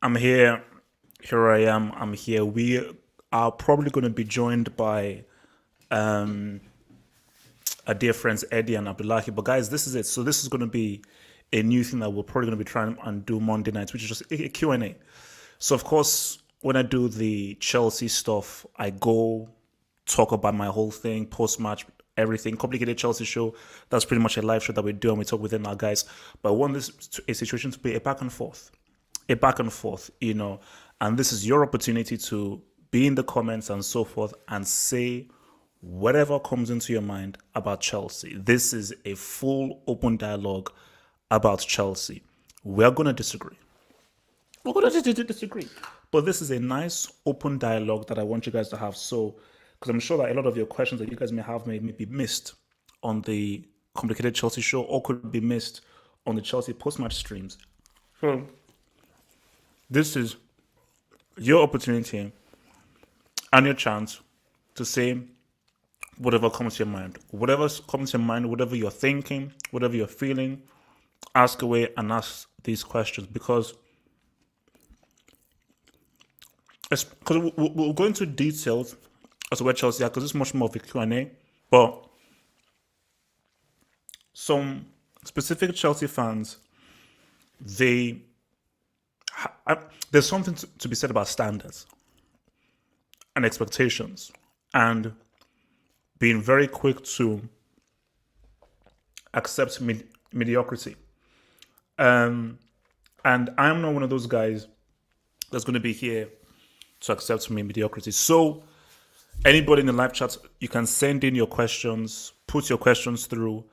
I'm here. Here I am. I'm here. We are probably going to be joined by our dear friends Eddie and Abdullahi. But guys, this is it. So this is going to be a new thing that we're probably going to be trying and do Monday nights, which is just a Q&A. So of course, when I do the Chelsea stuff, I go talk about my whole thing, post-match, everything. Complicated Chelsea show. That's pretty much a live show that we do, and we talk within our guys. But I want this a situation to be a back and forth, and this is your opportunity to be in the comments and so forth and say whatever comes into your mind about Chelsea. This is a full open dialogue about Chelsea. We're going to disagree. We're going to disagree. But this is a nice open dialogue that I want you guys to have. So, because I'm sure that a lot of your questions that you guys may have may be missed on the Complicated Chelsea show or could be missed on the Chelsea post-match streams. So, this is your opportunity and your chance to say whatever comes to your mind. Whatever comes to your mind, whatever you're thinking, whatever you're feeling, ask away and ask these questions because we'll go into details as to where Chelsea are because it's much more of a Q&A. But some specific Chelsea fans, there's something to be said about standards and expectations and being very quick to accept mediocrity. And I'm not one of those guys that's going to be here to accept mediocrity. So anybody in the live chat, you can send in your questions, put your questions through,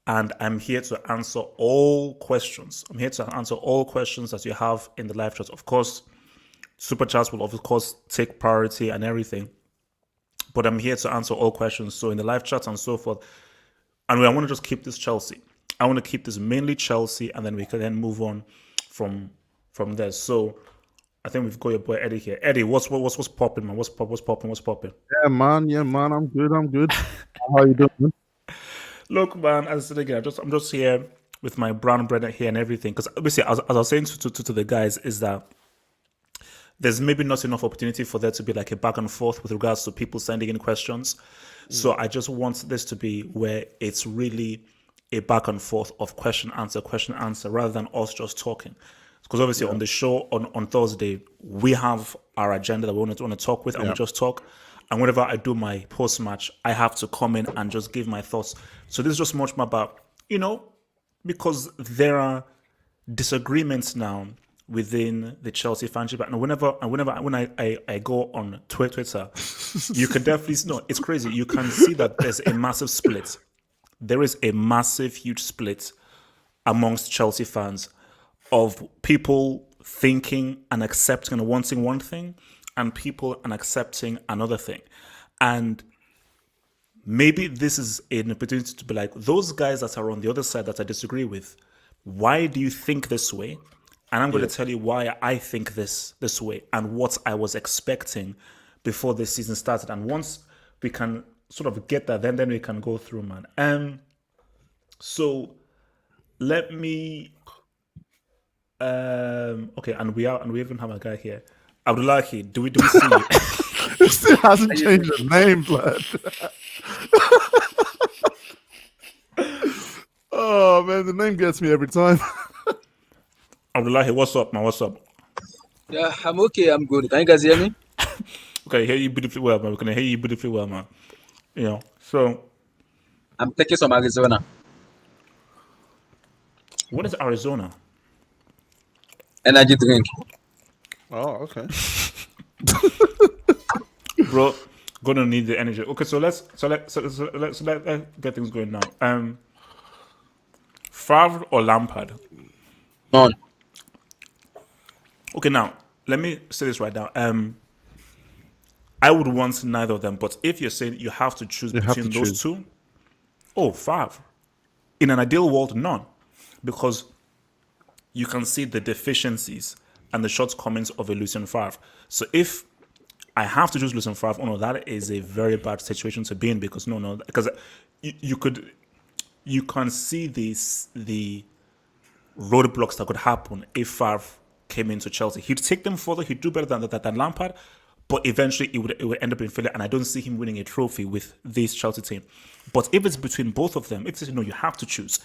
and I'm here to answer all questions. I'm here to answer all questions that you have in the live chat. Of course, super chats will of course take priority and everything, but I'm here to answer all questions. So in the live chat and so forth, and I want to just keep this Chelsea. I want to keep this mainly Chelsea, and then we can then move on from there. So I think we've got your boy Eddie here. Eddie, what's popping, man? What's popping? Yeah, man. I'm good. How you doing, man? Look, man, as I said again, I'm just here with my brown bread here and everything. Because obviously, as I was saying to the guys, is that there's maybe not enough opportunity for there to be like a back and forth with regards to people sending in questions. So I just want this to be where it's really a back and forth of question, answer, rather than us just talking. Because obviously on the show on Thursday, we have our agenda that we want to talk with, and we just talk. And whenever I do my post-match, I have to come in and just give my thoughts. So this is just much more about, because there are disagreements now within the Chelsea fanship. And when I go on Twitter, you can definitely know it's crazy. You can see that there's a massive split. There is a massive, huge split amongst Chelsea fans of people thinking and accepting and wanting one thing and people and accepting another thing. And maybe this is an opportunity to be like, those guys that are on the other side that I disagree with, why do you think this way? And I'm going to tell you why I think this way and what I was expecting before the season started. And once we can sort of get that, then we can go through, man. So let me okay, and we even have a guy here. Abdullahi, do we see you? It still hasn't changed the name, blood. Oh man, the name gets me every time. Abdullahi, what's up, man? What's up? Yeah, I'm okay. I'm good. Can you guys hear me? Okay, I hear you beautifully well, man. We can hear you beautifully well, man. So I'm taking some Arizona. What is Arizona? Energy drink. Oh, okay. Bro, gonna need the energy. Okay, so let's get things going now. Favre or Lampard? None. Okay, now let me say this right now. I would want neither of them, but if you're saying you have to choose between those two, Favre. In an ideal world, none, because you can see the deficiencies and the shortcomings of a Lucien Favre. So if I have to choose Lucien Favre, that is a very bad situation to be in because because you can see the roadblocks that could happen if Favre came into Chelsea. He'd take them further. He'd do better than Lampard, but eventually it would end up in failure. And I don't see him winning a trophy with this Chelsea team. But if it's between both of them, you have to choose.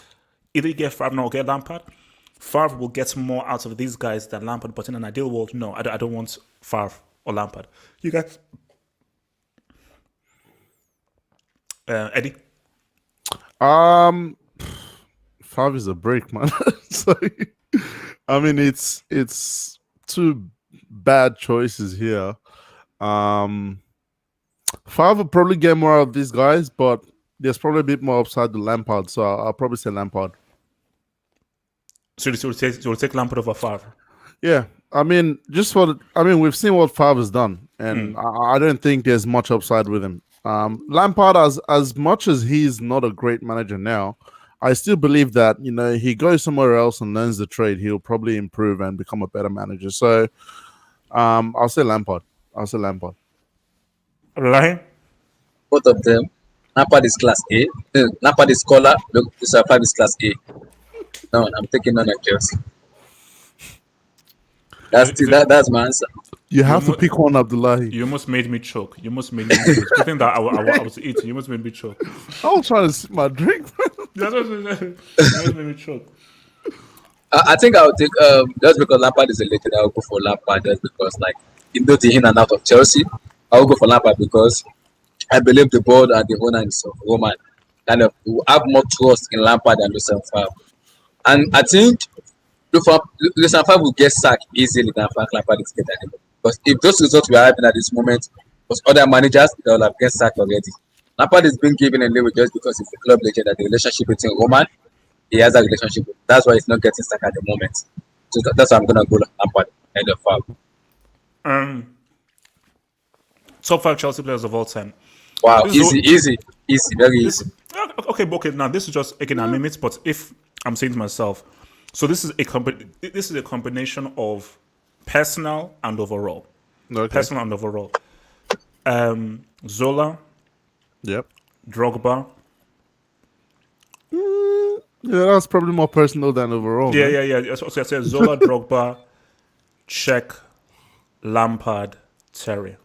Either you get Favre or get Lampard. Favre will get more out of these guys than Lampard. But in an ideal world, no, I don't want Favre or Lampard. You guys, Eddie. Favre is a break, man. So, I mean, it's two bad choices here. Favre will probably get more out of these guys, but there's probably a bit more upside to Lampard. So I'll probably say Lampard. So you'll take Lampard over Favre. Yeah, I mean, we've seen what Favre has done, and I don't think there's much upside with him. Lampard, as much as he's not a great manager now, I still believe that he goes somewhere else and learns the trade, he'll probably improve and become a better manager. So, I'll say Lampard. Right? Both of them. Lampard is class A. Lampard is scholar. Look, this Favre is class A. No, I'm taking none of Chelsea. That's my answer. You have to pick one, Abdullahi. You almost made me choke. You think that I was eating. You almost made me choke. I was trying to sip my drink. You almost made me choke. I think I would take just because Lampard is a legend, I will go for Lampard just because in the in and out of Chelsea, I will go for Lampard because I believe the board and the owner is Roman kind of will have more trust in Lampard than Lucien Favre. And I think Lucien Favre will get sacked easily than Frank Lampard is getting anymore. Because if those results we are having at this moment was other managers, they will have get sacked already. Lampard is being given a leeway just because he's a club legend and the relationship between Roman, he has a relationship with. That's why he's not getting sacked at the moment. So that's why I'm gonna go Lampard and the Favre. Top 5 Chelsea players of all time. Wow, easy, very easy. Okay. Now this is just again a limit, but if I'm saying to myself, so this is a combination of personal and overall. Okay. Personal and overall. Zola, Yep. Drogba. Yeah, that's probably more personal than overall. Yeah. So I said Zola, Drogba, Czech, Lampard, Terry.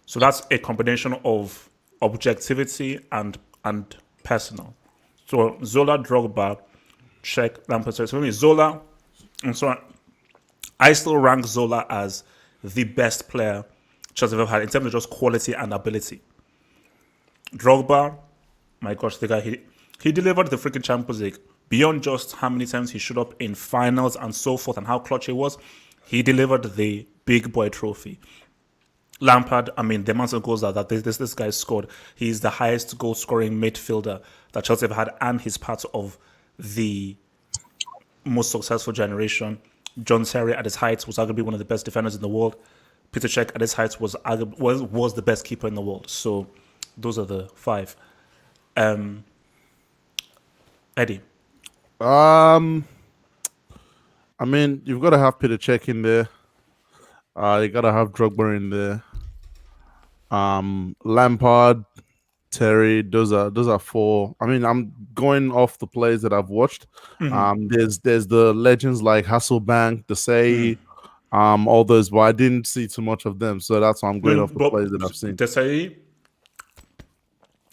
So that's a combination of objectivity and personal. So Zola, Drogba, Czech, Lampard, Terry. So for me, Zola, I still rank Zola as the best player Chelsea have ever had in terms of just quality and ability. Drogba, my gosh, the guy, he delivered the freaking Champions League. Beyond just how many times he showed up in finals and so forth and how clutch he was, he delivered the big boy trophy. Lampard, I mean, the amount of goals that this guy scored, he's the highest goal scoring midfielder that Chelsea have had, and he's part of the most successful generation. John Terry at his height was arguably one of the best defenders in the world. Peter Cech at his height was the best keeper in the world. So those are the 5. Eddie. I mean, you've got to have Peter Cech in there. You got to have Drogba in there. Lampard, Terry. Those are 4. I mean, I'm going off the plays that I've watched. There's the legends like Hasselbank, Desai, all those, but I didn't see too much of them, so that's why I'm going off the plays that I've seen. Desai,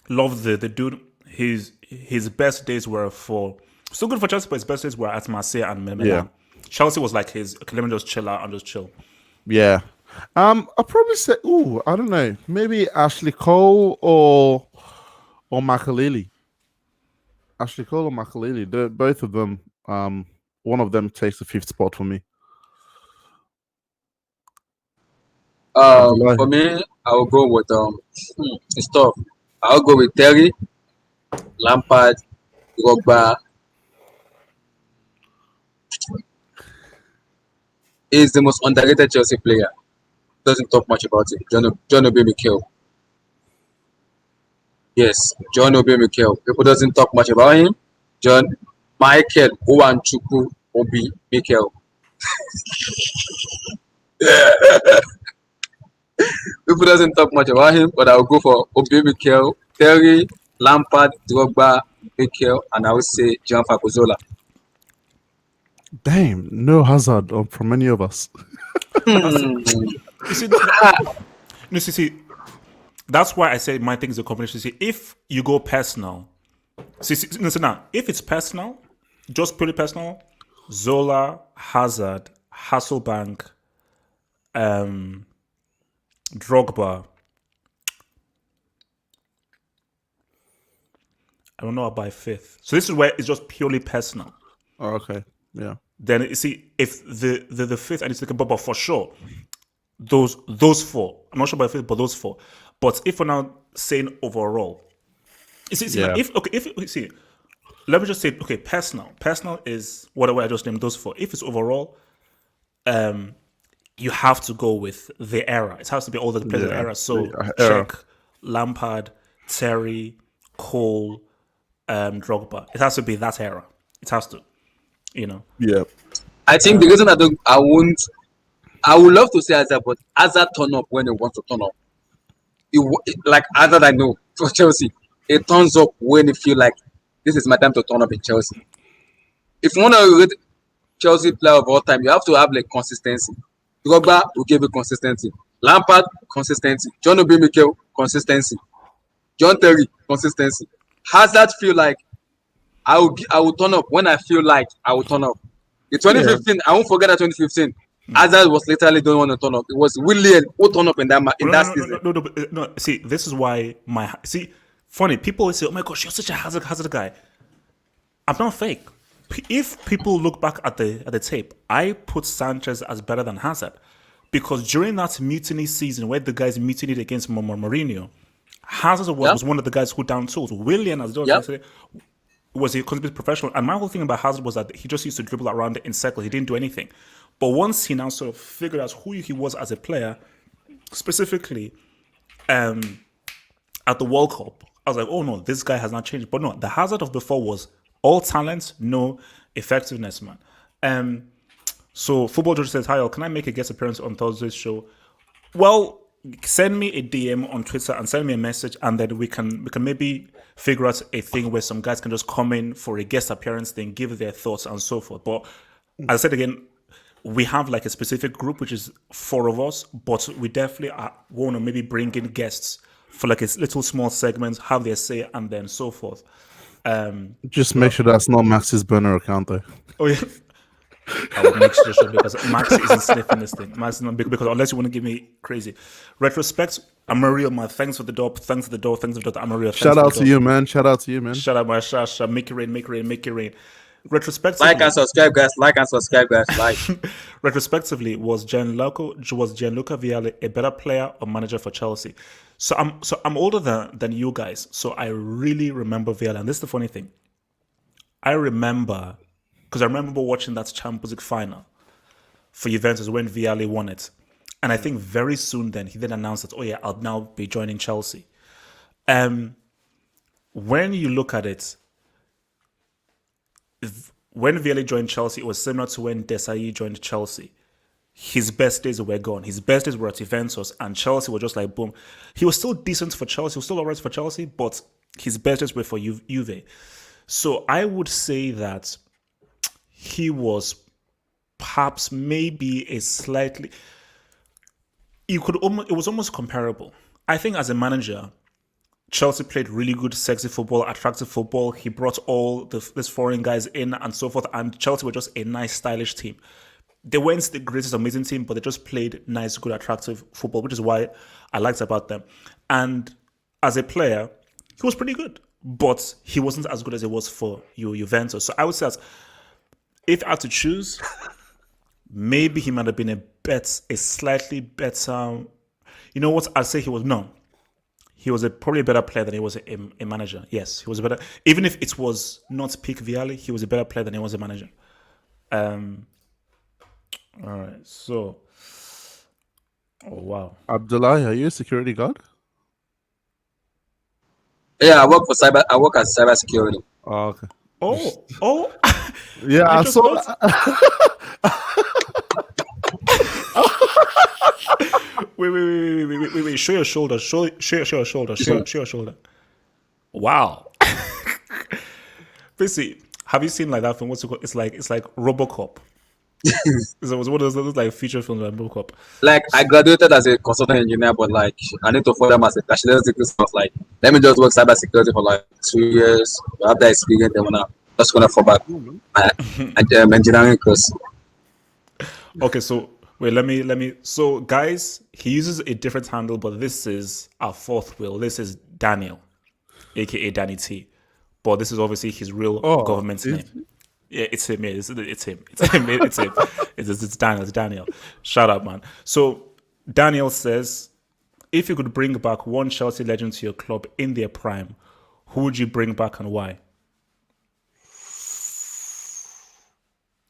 loved the dude. His best days were still good for Chelsea, but his best days were at Marseille and Milan. Yeah. Chelsea was like his. Okay, let me just chill out and just chill. Yeah. I'll probably say, I don't know, maybe Ashley Cole or Makaleli. Ashley Cole or Makaleli. Both of them. One of them takes the 5th spot for me. For me, I'll go with it's tough. I'll go with Terry, Lampard, Drogba. He's the most underrated Chelsea player. Doesn't talk much about it. John Obi Mikel. Yes, John Obi Mikel. People doesn't talk much about him. John Michael Owanchukwu Obi Mikel. People doesn't talk much about him, but I'll go for Obi Mikel, Terry, Lampard, Drogba, Mikel, and I would say Gianfranco Zola. Damn, no Hazard from any of us. Hmm. You see, no, see, that's why I say my thing is a combination. See, if you go personal, listen now, if it's personal, just purely personal, Zola, Hazard, Hasselbank, Drogba. I don't know about fifth. So this is where it's just purely personal. Oh, okay, yeah. Then you see if the fifth I need to think about, but for sure, those four. I'm not sure about fifth, but those four. But if we're now saying overall, see Yeah. if see, let me just say okay, personal. Personal is whatever I just named those four. If it's overall, you have to go with the era. It has to be all the present Yeah, era. So the era. Czech, Lampard, Terry, Cole, Drogba. It has to be that era. It has to, you know. Yeah. I think the reason I would love to say Hazard, but Hazard turn up when he wants to turn up. Like Hazard, I know for Chelsea, it turns up when he feel like this is my time to turn up in Chelsea. If you want to rate Chelsea player of all time, you have to have like consistency. Drogba will give you consistency. Lampard, consistency. John Obi Mikel, consistency. John Terry, consistency. Hazard feel like I will turn up when I feel like I will turn up. In 2015, I won't forget that 2015. Hazard was literally don't want to turn up. It was Willian who turned up in that season. No. See, this is why funny people always say, "Oh my gosh, you're such a hazard guy." I'm not fake. If people look back at the tape, I put Sanchez as better than Hazard because during that mutiny season where the guys mutinied against Mourinho, Hazard was one of the guys who down tools. Willian, as George said, was a complete professional. And my whole thing about Hazard was that he just used to dribble around in circles. He didn't do anything. But once he now sort of figured out who he was as a player, specifically at the World Cup, I was like, oh no, this guy has not changed. But no, the Hazard of before was all talent, no effectiveness, man. So Football George says, hi, can I make a guest appearance on Thursday's show? Well, send me a DM on Twitter and send me a message, and then we can maybe figure out a thing where some guys can just come in for a guest appearance, then give their thoughts and so forth. But as I said again, we have like a specific group, which is 4 of us, but we definitely want to maybe bring in guests for like a little small segment, have their say, and then so forth. Just make sure that's not Max's burner account, though. Oh yeah. I would make sure because Max isn't sniffing this thing. Max is not big because unless you want to give me crazy. Retrospect, Amario, man. Thanks for the door. Thanks for the door. Amario. Shout out to you, man. Shout out to you, man. Shout out my Shasha. Make it rain. Retrospectively, Like and subscribe, guys. Like. Retrospectively, was Gianluca Vialli a better player or manager for Chelsea? So I'm older than you guys, so I really remember Vialli. And this is the funny thing. I remember watching that Champions League final for Juventus when Vialli won it. And I think very soon then, he then announced that, oh yeah, I'll now be joining Chelsea. When you look at it, when Vialli joined Chelsea, it was similar to when Desailly joined Chelsea. His best days were gone. His best days were at Juventus, and Chelsea were just like, boom. He was still decent for Chelsea. He was still all right for Chelsea, but his best days were for Juve. So I would say that he was perhaps maybe a slightly... it was almost comparable. I think as a manager, Chelsea played really good, sexy football, attractive football. He brought all these foreign guys in and so forth, and Chelsea were just a nice, stylish team. They weren't the greatest, amazing team, but they just played nice, good, attractive football, which is why I liked about them. And as a player, he was pretty good, but he wasn't as good as he was for Juventus. So I would say, if I had to choose, maybe he might have been a slightly better. You know what? I'd say he was probably a better player than he was a manager. Yes, he was a better. Even if it was not peak Vialli, he was a better player than he was a manager. All right, so. Oh wow. Abdullah, are you a security guard? Yeah, I work as cybersecurity. Oh, okay. Oh. Yeah, I saw Wait. Show your shoulder. Show your shoulder. Show your shoulder. Wow. Basically, Have you seen like that film? What's it called? It's like RoboCop. It was one of those like feature films like RoboCop. Like I graduated as a consultant engineer, but like I need to further my bachelor's degree. So I was like, let me just work cyber security for like 2 years. Have that experience, then when I just gonna fall back my engineering course. Okay, so wait, let me. So guys, he uses a different handle, but this is our fourth wheel. This is Daniel, aka Danny T. But this is obviously his real government name. Yeah, it's him. Yeah, it's him. It's him. It's him. It's Daniel. It's Daniel. Shout out, man. So Daniel says, if you could bring back one Chelsea legend to your club in their prime, who would you bring back and why?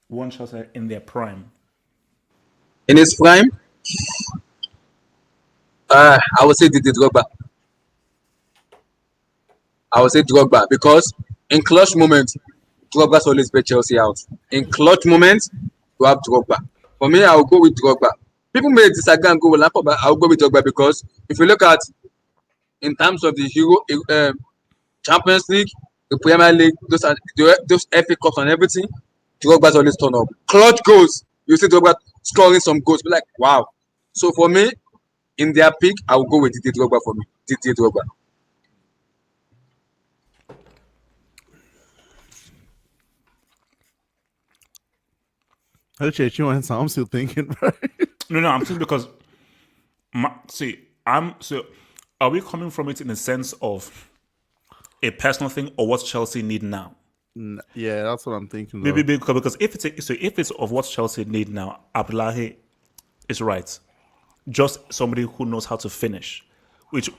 One Chelsea in their prime. In his prime, I would say Didier Drogba. I would say Drogba because in clutch moments, Drogba's always bet Chelsea out. In clutch moments, you have Drogba. For me, I will go with Drogba. People may disagree and go with Lampard, but I will go with Drogba because if you look at in terms of the Champions League, the Premier League, those FA Cups and everything, Drogba's always turn up. Clutch goals, you see Drogba scoring some goals, be like, wow. So for me, in their peak, I will go with Didier Drogba for me. Didier Drogba. Okay, I'm still thinking, right? No, I'm saying because are we coming from it in the sense of a personal thing or what Chelsea need now? Yeah, that's what I'm thinking. Maybe because if it's of what Chelsea need now, Abdullahi is right. Just somebody who knows how to finish, which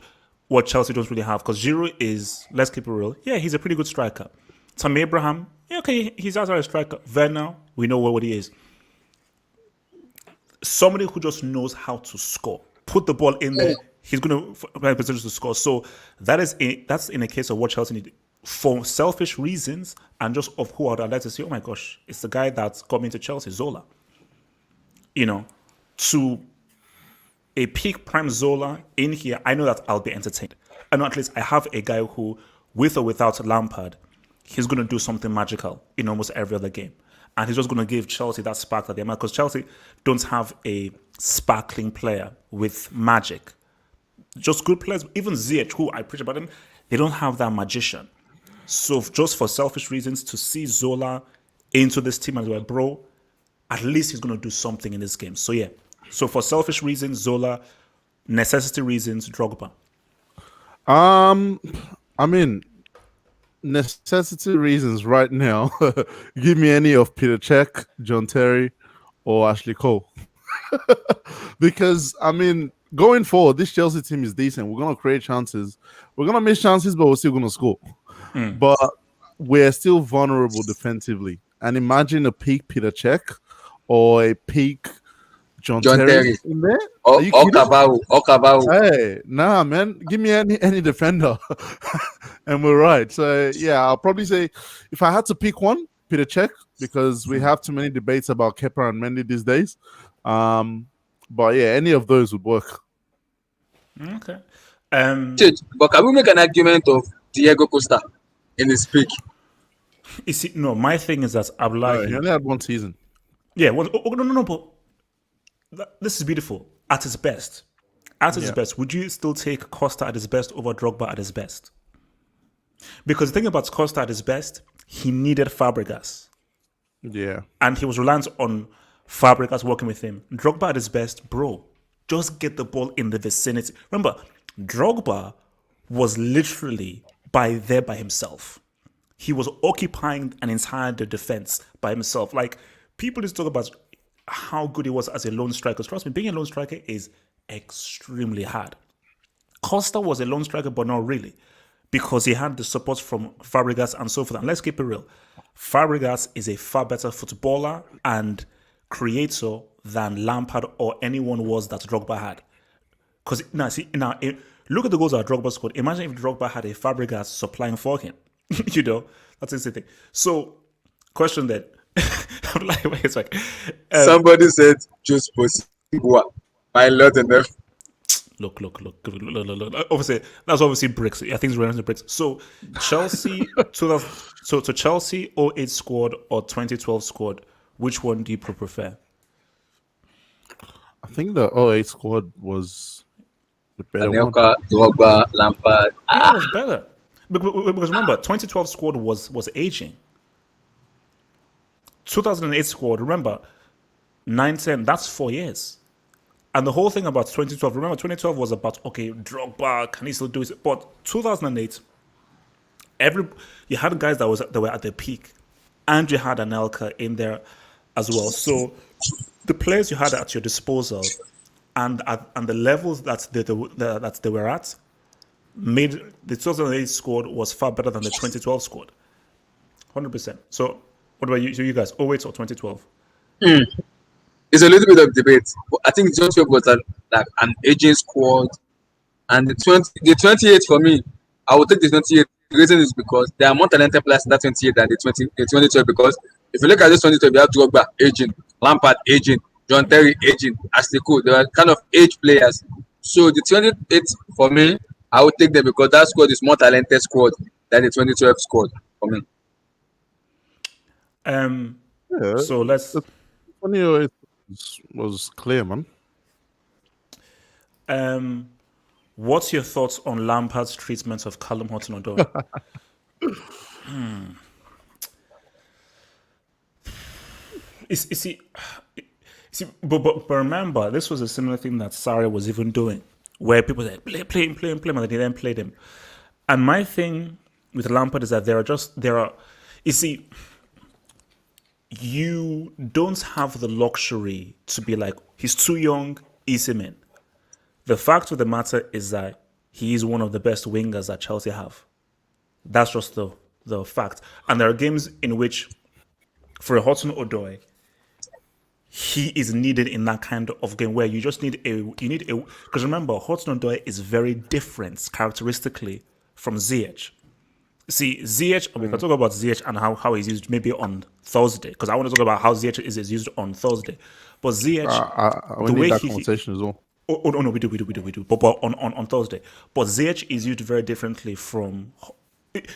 what Chelsea don't really have. Because Giroud is, let's keep it real, yeah, he's a pretty good striker. Tammy Abraham, yeah, okay, he's outside a striker. Werner, we know what he is. Somebody who just knows how to score. Put the ball in there, he's going to find position to score. So that's in a case of what Chelsea need. For selfish reasons and just of who I'd like to say, oh my gosh, it's the guy that's coming to Chelsea, Zola. To a peak prime Zola in here, I know that I'll be entertained. I know at least I have a guy who, with or without Lampard, he's going to do something magical in almost every other game. And he's just going to give Chelsea that spark that they have. Because Chelsea don't have a sparkling player with magic. Just good players. Even Ziyech, who I preach about him, they don't have that magician. So just for selfish reasons, to see Zola into this team as well, bro, at least he's going to do something in this game. So yeah. So for selfish reasons, Zola. Necessity reasons, Drogba. I mean, necessity reasons right now. Give me any of Peter Cech, John Terry, or Ashley Cole. Because I mean, going forward, this Chelsea team is decent. We're gonna create chances. We're gonna miss chances, but we're still gonna score. But we're still vulnerable defensively. And imagine a peak Peter Cech or a peak John Terry in there. Or Cavani. Hey, nah, man. Give me any defender, and we're right. So yeah, I'll probably say if I had to pick one, Peter Cech, because we have too many debates about Kepa and Mendy these days. But yeah, any of those would work. Okay. But can we make an argument of Diego Costa in his peak? You see, no, my thing is that He only had one season. Yeah, no, but this is beautiful. At his best, would you still take Costa at his best over Drogba at his best? Because the thing about Costa at his best, he needed Fabregas. Yeah. And he was reliant on Fabregas working with him. Drogba at his best, bro, just get the ball in the vicinity. Remember, Drogba was literally by himself. He was occupying an entire defense by himself. Like, people just talk about how good he was as a lone striker. Trust me, being a lone striker is extremely hard. Costa was a lone striker, but not really, because he had the support from Fabregas and so forth. And let's keep it real. Fabregas is a far better footballer and creator than Lampard or anyone was that Drogba had. Because look at the goals that Drogba scored. Imagine if Drogba had a Fabregas supplying for him. That's the thing. So, question then. I'm like, wait a second. Somebody said, just possible. My Lord enough. Look. Obviously, that's obviously bricks. I think it's related to bricks. So Chelsea, 2000, so Chelsea 08 squad or 2012 squad. Which one do you prefer? I think the '08 squad was the better one. Anelka, Drogba, Lampard. Yeah, it was better. Because remember, 2012 squad was aging. 2008 squad, remember, 9-10, that's 4 years. And the whole thing about 2012, remember, 2012 was about, okay, Drogba, can he still do it? But 2008, you had guys that were at their peak, and you had Anelka in there as well. So the players you had at your disposal and the levels that they were at made the 2008 squad was far better than the 2012 squad. 100%. So what about you guys? 08 or 2012? It's a little bit of debate. I think 2012 was like an aging squad, and the 28 for me, I would take the 28. The reason is because there are more talented players in that 28 than the 2012. Because if you look at this 2012, you have Drogba aging, Lampard aging, John Terry aging, Ashley Cole. They are kind of age players. So the 28 for me, I would take them because that squad is more talented squad than the 2012 squad for me. Yeah, So let's. 2008 was clear, man. What's your thoughts on Lampard's treatment of Callum Hudson-Odoi? But remember, this was a similar thing that Sarri was even doing, where people said, play him, and they then played him. And my thing with Lampard is that you don't have the luxury to be like, he's too young, ease him in. The fact of the matter is that he is one of the best wingers that Chelsea have. That's just the fact. And there are games in which, for a Hudson-Odoi, he is needed in that kind of game where you just need because remember, Hudson-Odoi is very different characteristically from Ziyech. See, Ziyech, we can talk about Ziyech and how he's used maybe on Thursday, because I want to talk about how Ziyech is used on Thursday. But Ziyech, we need that conversation as well. Oh no, we do. But on Thursday. But Ziyech is used very differently from.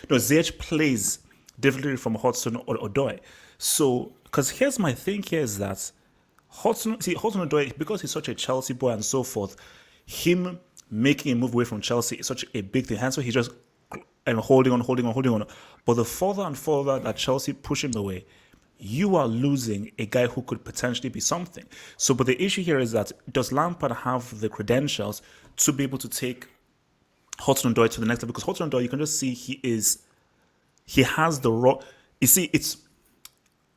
No, Ziyech plays differently from Hudson-Odoi. So, because here's my thing here is that Hudson-Odoi, because he's such a Chelsea boy and so forth, him making a move away from Chelsea is such a big thing. Hence, why he's just holding on. But the further and further that Chelsea push him away, you are losing a guy who could potentially be something. So, but the issue here is that does Lampard have the credentials to be able to take Hudson-Odoi to the next level? Because Hudson-Odoi, you can just see he has the raw. You see,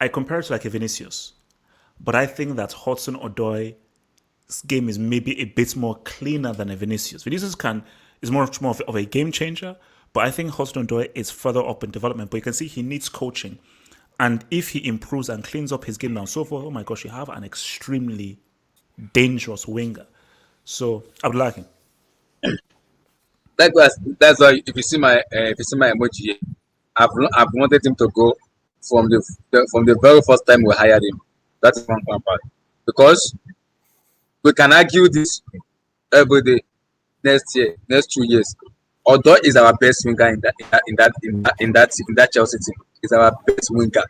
I compare it to like a Vinicius, but I think that Hudson-Odoi's game is maybe a bit more cleaner than a Vinicius. Vinicius is much more of a game changer, but I think Hudson-Odoi is further up in development. But you can see he needs coaching. And if he improves and cleans up his game and so forth, oh my gosh, you have an extremely dangerous winger. So I would like him. That's why if you see my emoji, I've wanted him to go from the very first time we hired him. That is one part. Because we can argue this every day. Next 2 years, Odoi is our best winger in that Chelsea team. Is our best winger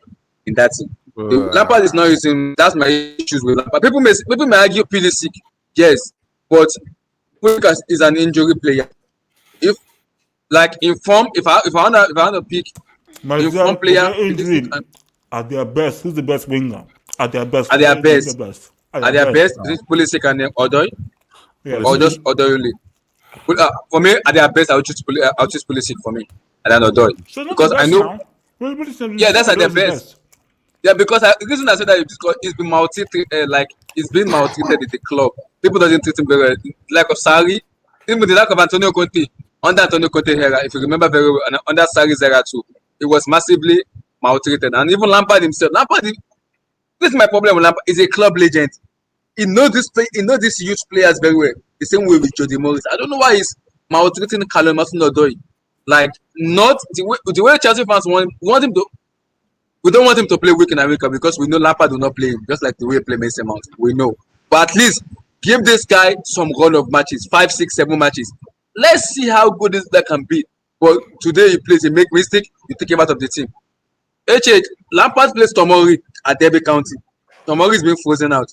in that team. Lampard is not using. That's my issues with Lampard. People may argue Pulisic, yes, but Pulisic is an injury player. If like in form, if I want to pick inform player at their best, who's the best winger? At their best, is it Pulisic and Odoi, or just Odoi only? For me, at their best, I'll choose Pulisic for me, and then Odoi, because I know. Yeah, that's at their best. Yeah, because the reason I said that is because it's been maltreated, it's been maltreated in the club. People doesn't treat him very well. Like of Sarri, even the lack of Antonio Conte, under Antonio Conte era, if you remember very well, and under Sarri's era too, it was massively maltreated. And even Lampard himself, this is my problem with Lampard. He's a club legend. He knows these youth players very well. The same way with Jody Morris. I don't know why he's maltreating Callum Hudson-Odoi. Like, not the way Chelsea fans want him to. We don't want him to play week in America because we know Lampard will not play him, just like the way he play Mason Mount. We know, but at least Give this guy some run of matches, 5, 6, 7 matches. Let's see how good this guy can be. But today he plays, he make mistake, you take him out of the team. HH, Lampard plays Tomori at Derby County. Tomori is being frozen out.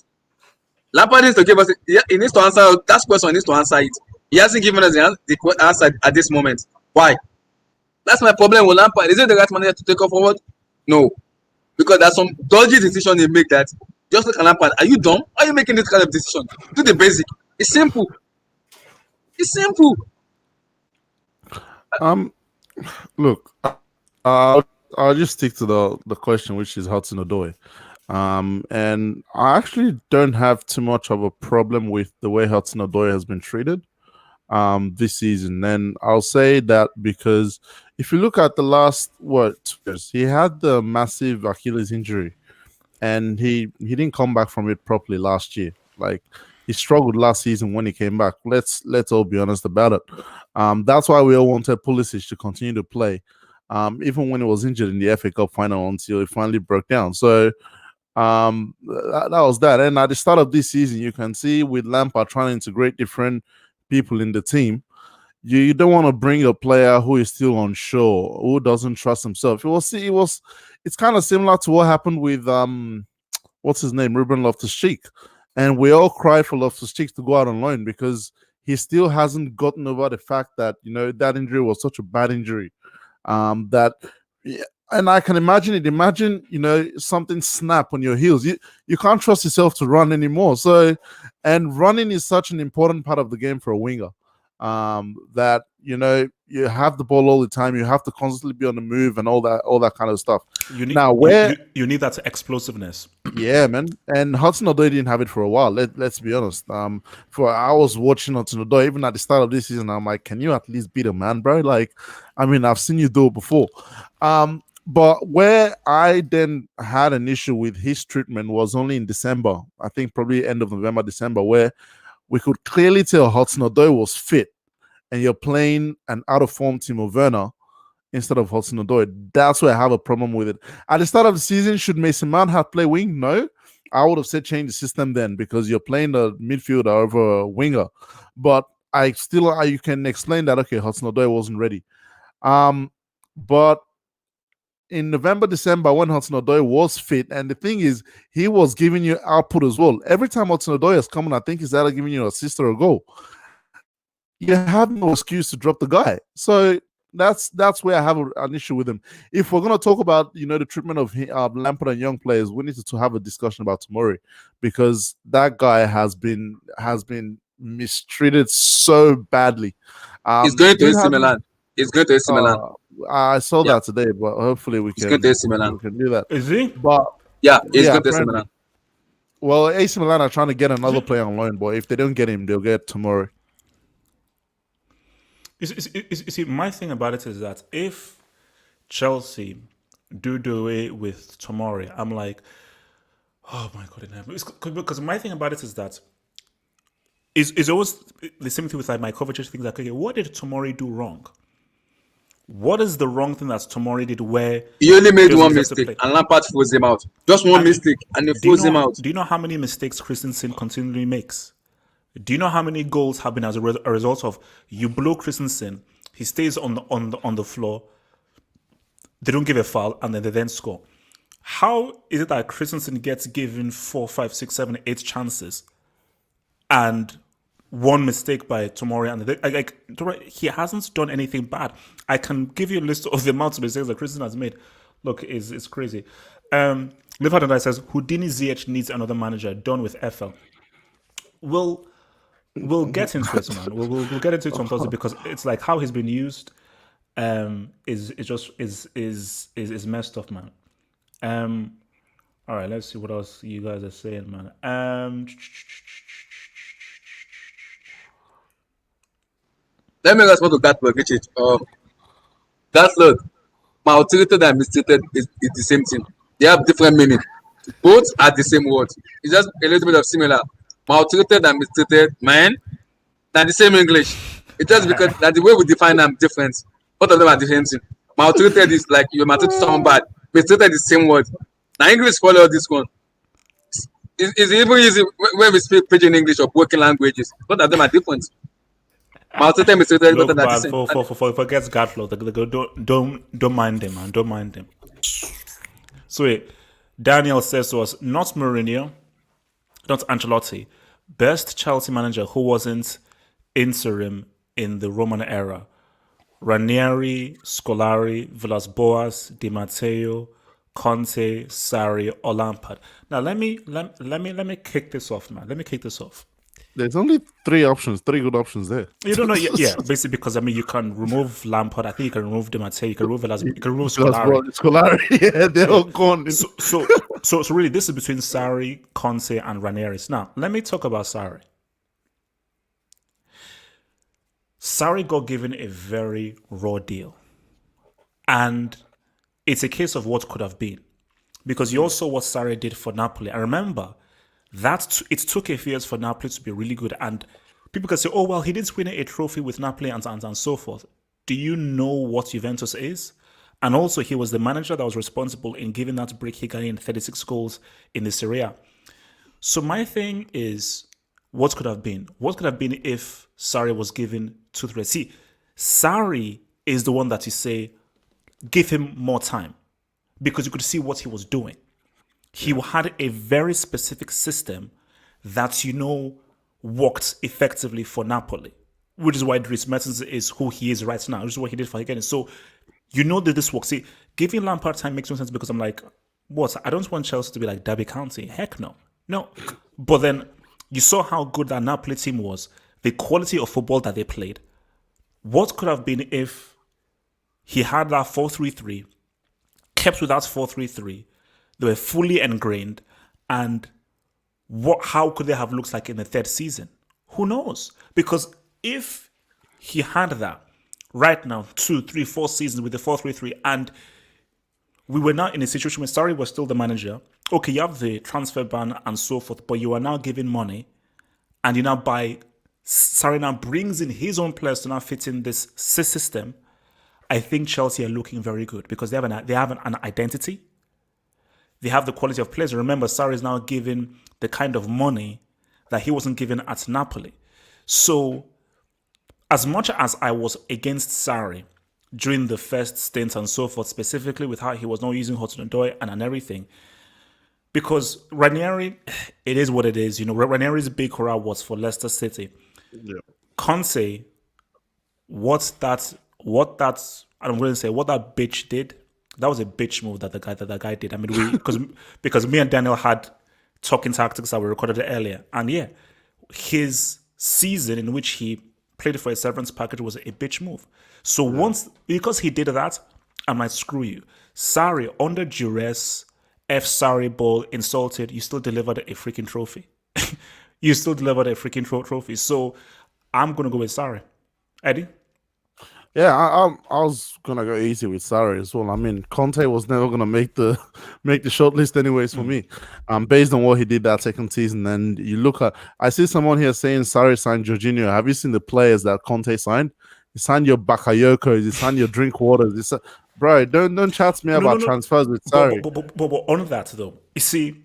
Lampard needs to give us, he needs to answer, that question he needs to answer it. He hasn't given us the answer at this moment. Why? That's my problem with Lampard. Is it the right manager to take off forward? No. Because there's some dodgy decision he make that, just look at Lampard. Are you dumb? Why are you making this kind of decision? Do the basic. It's simple. It's simple. Look, I'll just stick to the question, which is Hudson-Odoi. And I actually don't have too much of a problem with the way Hudson-Odoi has been treated this season. And I'll say that because if you look at the last 2 years, he had the massive Achilles injury, and he didn't come back from it properly last year. Like, he struggled last season when he came back. Let's all be honest about it. That's why we all wanted Pulisic to continue to play, even when he was injured in the FA Cup final until he finally broke down. So that was that. And at the start of this season, you can see with Lampard trying to integrate different people in the team, you don't want to bring a player who is still unsure, who doesn't trust himself. It's kind of similar to what happened with what's his name, Ruben Loftus-Cheek. And we all cried for Loftus-Cheek to go out on loan because he still hasn't gotten over the fact that, that injury was such a bad injury. And I can imagine it. Imagine, something snap on your heels. You can't trust yourself to run anymore. So, and running is such an important part of the game for a winger. That you have the ball all the time. You have to constantly be on the move and all that kind of stuff. You need that explosiveness. Yeah, man. And Hudson-Odoi didn't have it for a while. Let's be honest. I was watching Hudson-Odoi even at the start of this season. I'm like, can you at least beat a man, bro? Like, I mean, I've seen you do it before. But where I then had an issue with his treatment was only in December. I think probably end of November, December, where we could clearly tell Hudson-Odoi was fit, and you're playing an out-of-form Timo Werner instead of Hudson-Odoi. That's where I have a problem with it. At the start of the season, should Mason Mount have played wing? No. I would have said change the system then because you're playing the midfielder over a winger. But you can explain that, okay, Hudson-Odoi wasn't ready. But in November, December, when Hudson-Odoi was fit, and the thing is, he was giving you output as well. Every time Hudson-Odoi has come on, I think he's either giving you an assist or a goal. You have no excuse to drop the guy. So that's where I have an issue with him. If we're going to talk about the treatment of Lampard and young players, we need to have a discussion about Tomori, because that guy has been mistreated so badly. He's going to AC Milan. He's going to AC Milan. I saw that today, but hopefully we can do that. Is he? But he's going to AC Milan. Well, AC Milan are trying to get another player on loan, but if they don't get him, they'll get Tomori. You see, my thing about it is that if Chelsea do away with Tomori, I'm like, oh my God. Because my thing about it is that it's always the same thing with like my Kovacic things. Like, okay, what did Tomori do wrong? What is the wrong thing that Tomori did where he only made one mistake and Lampard froze him out? Just one mistake and they froze him out. Do you know how many mistakes Christensen continually makes? Do you know how many goals have been as a result of you blow Christensen, he stays on the floor, they don't give a foul, and then they then score? How is it that Christensen gets given 4, 5, 6, 7, 8 chances and one mistake by Tomori, and he hasn't done anything bad? I can give you a list of the amount of mistakes that Christensen has made. Look, it's crazy. Liverpool says Houdini Ziyech needs another manager. Done with FL. We'll get into it, man. We'll get into it on Thursday, because it's like how he's been used is messed up, man. All right, let's see what else you guys are saying, man. Let me respond to that, Richard. That's look, maltreated and mistreated is the same thing. They have different meaning. Both are the same word. It's just a little bit of similar. Maltreated and mistreated, man, they're the same English. It's just because that the way we define them different. Both of them are the same thing. Maltreated is like you maltreat someone bad. Mistreated is the same word. Now English follow this one. It's even easy when we speak pidgin English or working languages. Both of them are different. Maltese is better Look, than the man, same. forget Gatflow. Don't mind him, man. Don't mind him. So wait, Daniel says to us, not Mourinho, not Ancelotti, best Chelsea manager who wasn't interim in the Roman era. Ranieri, Scolari, Villas-Boas, Di Matteo, Conte, Sarri, or Lampard. Now let me kick this off, man. Let me kick this off. There's only three good options there. You don't know, yeah. Basically, because I mean, you can remove Lampard. I think you can remove Di Matteo. You can remove Villas. You can remove Scolari. Scolari, yeah, they're all gone. So really, this is between Sarri, Conte, and Ranieri. Now, let me talk about Sarri. Sarri got given a very raw deal, and it's a case of what could have been, because you also what Sarri did for Napoli. I remember that it took a few years for Napoli to be really good, and people can say, "Oh well, he didn't win a trophy with Napoli and so forth." Do you know what Juventus is? And also, he was the manager that was responsible in giving that break Higuain 36 goals in the Serie A. So my thing is, what could have been? What could have been if Sarri was given 2-3? See, Sarri is the one that you say, give him more time, because you could see what he was doing. He had a very specific system that worked effectively for Napoli, which is why Dries Mertens is who he is right now. Which is what he did for Higuain. So that this works. See, giving Lampard time makes no sense, because I'm like, what? I don't want Chelsea to be like Derby County. Heck no. No. But then you saw how good that Napoli team was, the quality of football that they played. What could have been if he had that 4-3-3, kept with that 4-3-3, they were fully ingrained, and how could they have looked like in the third season? Who knows? Because if he had that right now, 2, 3, 4 seasons with the 4-3-3, and we were now in a situation where Sarri was still the manager. Okay, you have the transfer ban and so forth, but you are now giving money, and you now buy. Sarri now brings in his own players to now fit in this system. I think Chelsea are looking very good, because they have an identity. They have the quality of players. Remember, Sarri is now given the kind of money that he wasn't given at Napoli. So, as much as I was against Sarri during the first stint and so forth, specifically with how he was not using Hudson-Odoi and everything, because Ranieri, it is what it is. Ranieri's big hurrah was for Leicester City. Yeah. Conte, what that bitch did, that was a bitch move that the guy did. I mean, because me and Daniel had talking tactics that we recorded earlier, and yeah, his season in which he played for a severance package was a bitch move. So because he did that, I'm like, screw you. Sarri, under duress, Sarri ball insulted, you still delivered a freaking trophy. You still delivered a freaking trophy. So I'm gonna go with Sarri. Eddie? Yeah, I was gonna go easy with Sarri as well. I mean, Conte was never gonna make the short list anyways for me. Based on what he did that second season. And you look at, I see someone here saying Sarri signed Jorginho. Have you seen the players that Conte signed? He signed your Bakayoko, he signed your Drinkwaters. Bro, don't chat to me about transfers with Sarri. But on that though, you see,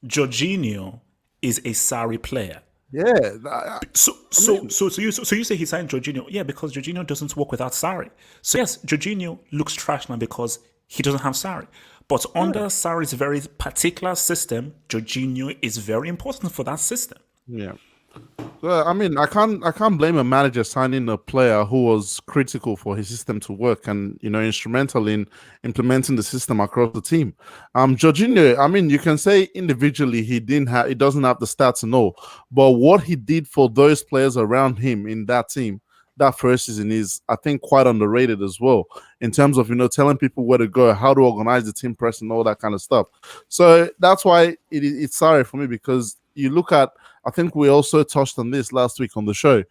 Jorginho is a Sarri player. Yeah. So you say he signed Jorginho? Yeah, because Jorginho doesn't work without Sarri. So yes, Jorginho looks trash now because he doesn't have Sarri. But under Sarri's very particular system, Jorginho is very important for that system. Yeah. I mean, I can't blame a manager signing a player who was critical for his system to work and instrumental in implementing the system across the team. Jorginho, I mean, you can say individually he doesn't have the stats and all, but what he did for those players around him in that team that first season is, I think, quite underrated as well in terms of telling people where to go, how to organize the team press, and all that kind of stuff. So that's why it's Sarri for me, because you look at, I think we also touched on this last week on the show,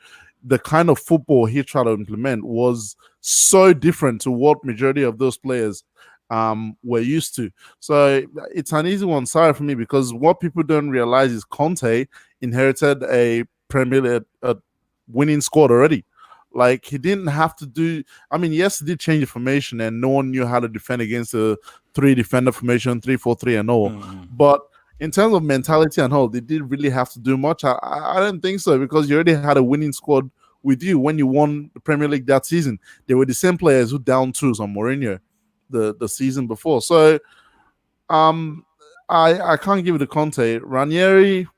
the kind of football he tried to implement was so different to what majority of those players were used to. So it's an easy one, Sarri, for me, because what people don't realize is Conte inherited a Premier League winning squad already. Like, he didn't have to do, I mean, yes, he did change the formation and no one knew how to defend against a 3-defender formation, 3-4-3 and all. But in terms of mentality and all, they didn't really have to do much. I don't think so, because you already had a winning squad with you when you won the Premier League that season. They were the same players who down tools on Mourinho the season before. So I can't give it to Conte. Ranieri,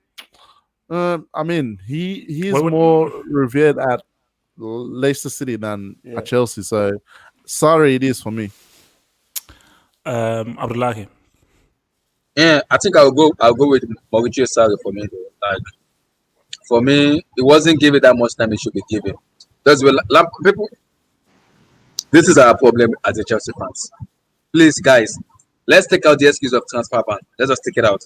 I mean, he's What would- more revered at Leicester City than Yeah. at Chelsea. So sorry, it is for me. Abdullahi. Yeah, I think I'll go with Mauricio Sarri for me. Like, for me, it wasn't given that much time it should be given. That's well, people. This is our problem as the Chelsea fans. Please, guys, let's take out the excuse of transfer ban. Let's just take it out.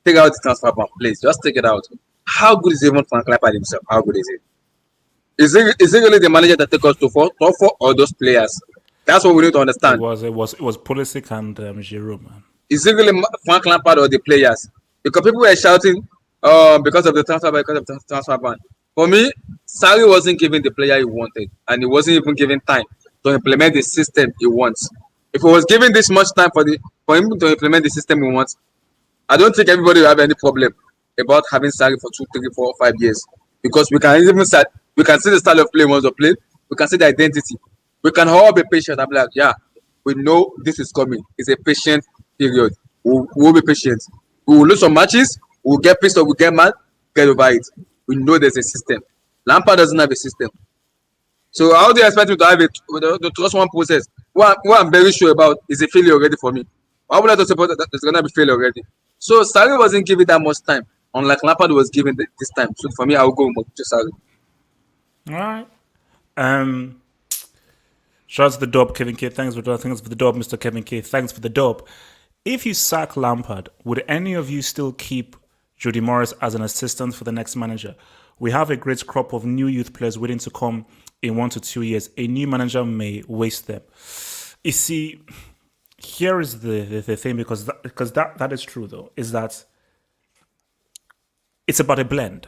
Take out the transfer ban, please. Just take it out. How good is even Frank Lampard himself? How good is he? Is it really the manager that take us to top four, or those players? That's what we need to understand. It was Pulisic and Giroud, man. Is it really Frank Lampard or the players? Because people were shouting because of the transfer ban. For me, Sarri wasn't giving the player he wanted, and he wasn't even given time to implement the system he wants. If he was given this much time for him to implement the system he wants, I don't think everybody will have any problem about having Sarri for 2, 3, 4, 5 years. Because we can see the style of play he wants to play, we can see the identity. We can all be patient and be like, yeah, we know this is coming. It's a patient period. We'll be patient. We will lose some matches, we'll get pissed off, we'll get mad, get over it. We know there's a system. Lampard doesn't have a system. So how do you expect him to have it the trust one process? What I'm very sure about is a failure already for me. Why would I to support that it's gonna be failure already? So Sarri wasn't given that much time, unlike Lampard was given this time. So for me, I will go with Sarri. All right. Shout out to the dub, Kevin K. Thanks for the dub, Mr. Kevin K. Thanks for the dub. If you sack Lampard, would any of you still keep Jody Morris as an assistant for the next manager? We have a great crop of new youth players waiting to come in 1 to 2 years. A new manager may waste them. You see, here is the thing, because that is true though, is that it's about a blend.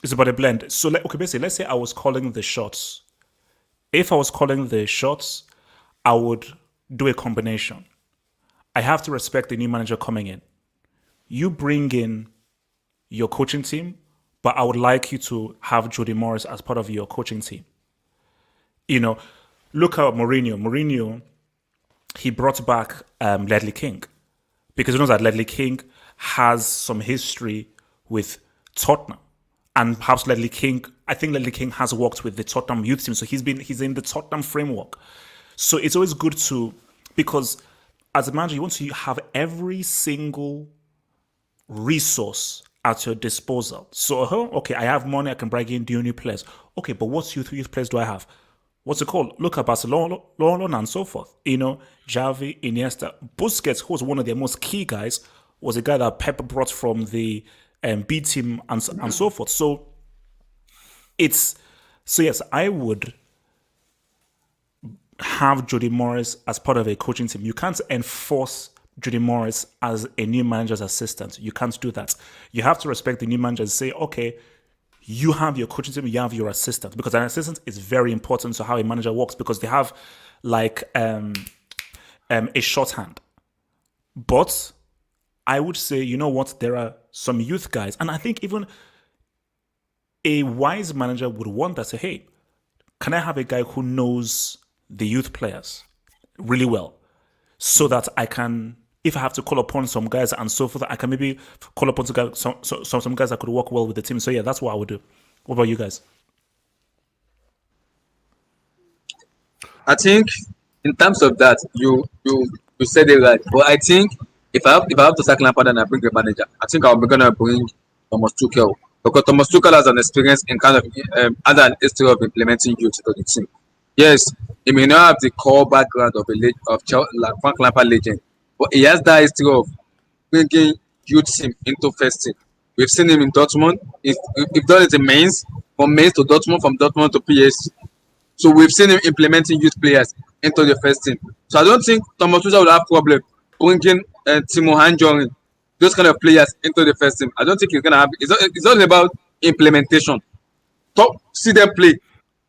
It's about a blend. So basically, let's say I was calling the shots. If I was calling the shots, I would do a combination. I have to respect the new manager coming in. You bring in your coaching team, but I would like you to have Jody Morris as part of your coaching team. You know, look at Mourinho. Mourinho, he brought back Ledley King, because he knows that Ledley King has some history with Tottenham. And perhaps Ledley King, I think Ledley King has worked with the Tottenham youth team, so he's in the Tottenham framework. So it's always good because as a manager, you want to have every single resource at your disposal. So, okay, I have money, I can bring in new players. Okay, but what youth players do I have? What's it called? Look at Barcelona and so forth. You know, Xavi, Iniesta, Busquets, who was one of their most key guys, was a guy that Pep brought from the B team and so forth. So yes, I would have Jody Morris as part of a coaching team. You can't enforce Jody Morris as a new manager's assistant. You can't do that. You have to respect the new manager and say, okay, you have your coaching team, you have your assistant, because an assistant is very important to how a manager works, because they have like a shorthand. But I would say, you know what, there are some youth guys, and I think even a wise manager would want that, say, hey, can I have a guy who knows the youth players really well, so that I can, if I have to call upon some guys and so forth, I can maybe call upon some guys that could work well with the team. So yeah, that's what I would do. What about you guys? I think in terms of that, you said it right. But I think if I have to sack Lampard and I bring a manager, I think I'm gonna bring Thomas Tuchel, because Thomas Tuchel has an experience in kind of has an history of implementing youth to the team. Yes, he may not have the core background of Frank Lampard legend, but he has that history of bringing youth team into first team. We've seen him in Dortmund. He's done it in Mainz, from Mainz to Dortmund, from Dortmund to PSG. So we've seen him implementing youth players into the first team. So I don't think Thomas Tuchel will have problem bringing Timo Hanjorin, those kind of players into the first team. I don't think he's gonna have. It's all about implementation. See them play.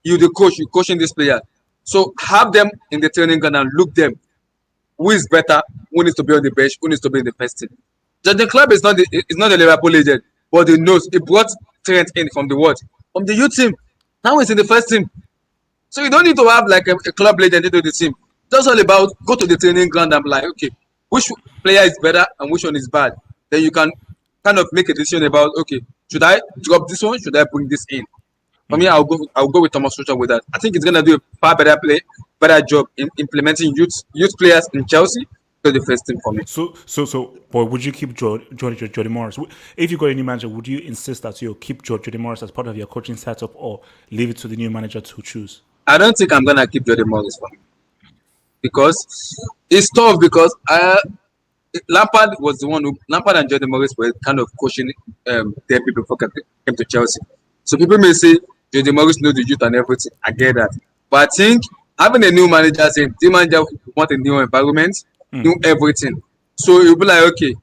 You the coach, you coaching this player. So have them in the training ground and look them. Who is better? Who needs to be on the bench? Who needs to be in the first team? Jurgen Klopp is not a Liverpool legend, but he knows he brought Trent in from the what? From the youth team. Now he's in the first team. So you don't need to have like a club legend into the team. Just all about go to the training ground and be like, okay, which player is better and which one is bad. Then you can kind of make a decision about, okay, should I drop this one? Should I bring this in? For me, I'll go with Thomas Tuchel with that. I think he's gonna do a far better job in implementing youth players in Chelsea to the first team for me. So, but would you keep Jody Morris? If you got a new manager, would you insist that you keep Jody Morris as part of your coaching setup, or leave it to the new manager to choose? I don't think I'm gonna keep Jody Morris for me because it's tough. Because Lampard and Jody Morris were kind of coaching their people before came to Chelsea. So people may say Jody Morris knows the youth and everything. I get that, but I think having a new manager saying the manager want a new environment, new everything. So you'll be like, okay,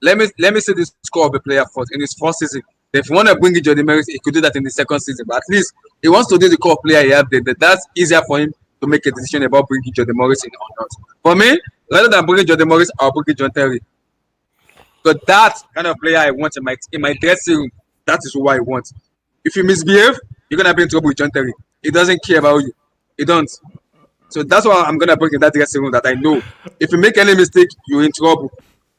let me see the score of the player first in his first season. If you want to bring in Jody Morris, he could do that in the second season. But at least he wants to do the core player he have there. That's easier for him to make a decision about bringing Jody Morris in or not. For me, rather than bringing Jody Morris, I'll bring in John Terry. Because that kind of player I want in my dressing room, that is who I want. If you misbehave, you're gonna be in trouble with John Terry. He doesn't care about you. He don't. So that's why I'm gonna bring in that dressing room that I know. If you make any mistake, you're in trouble.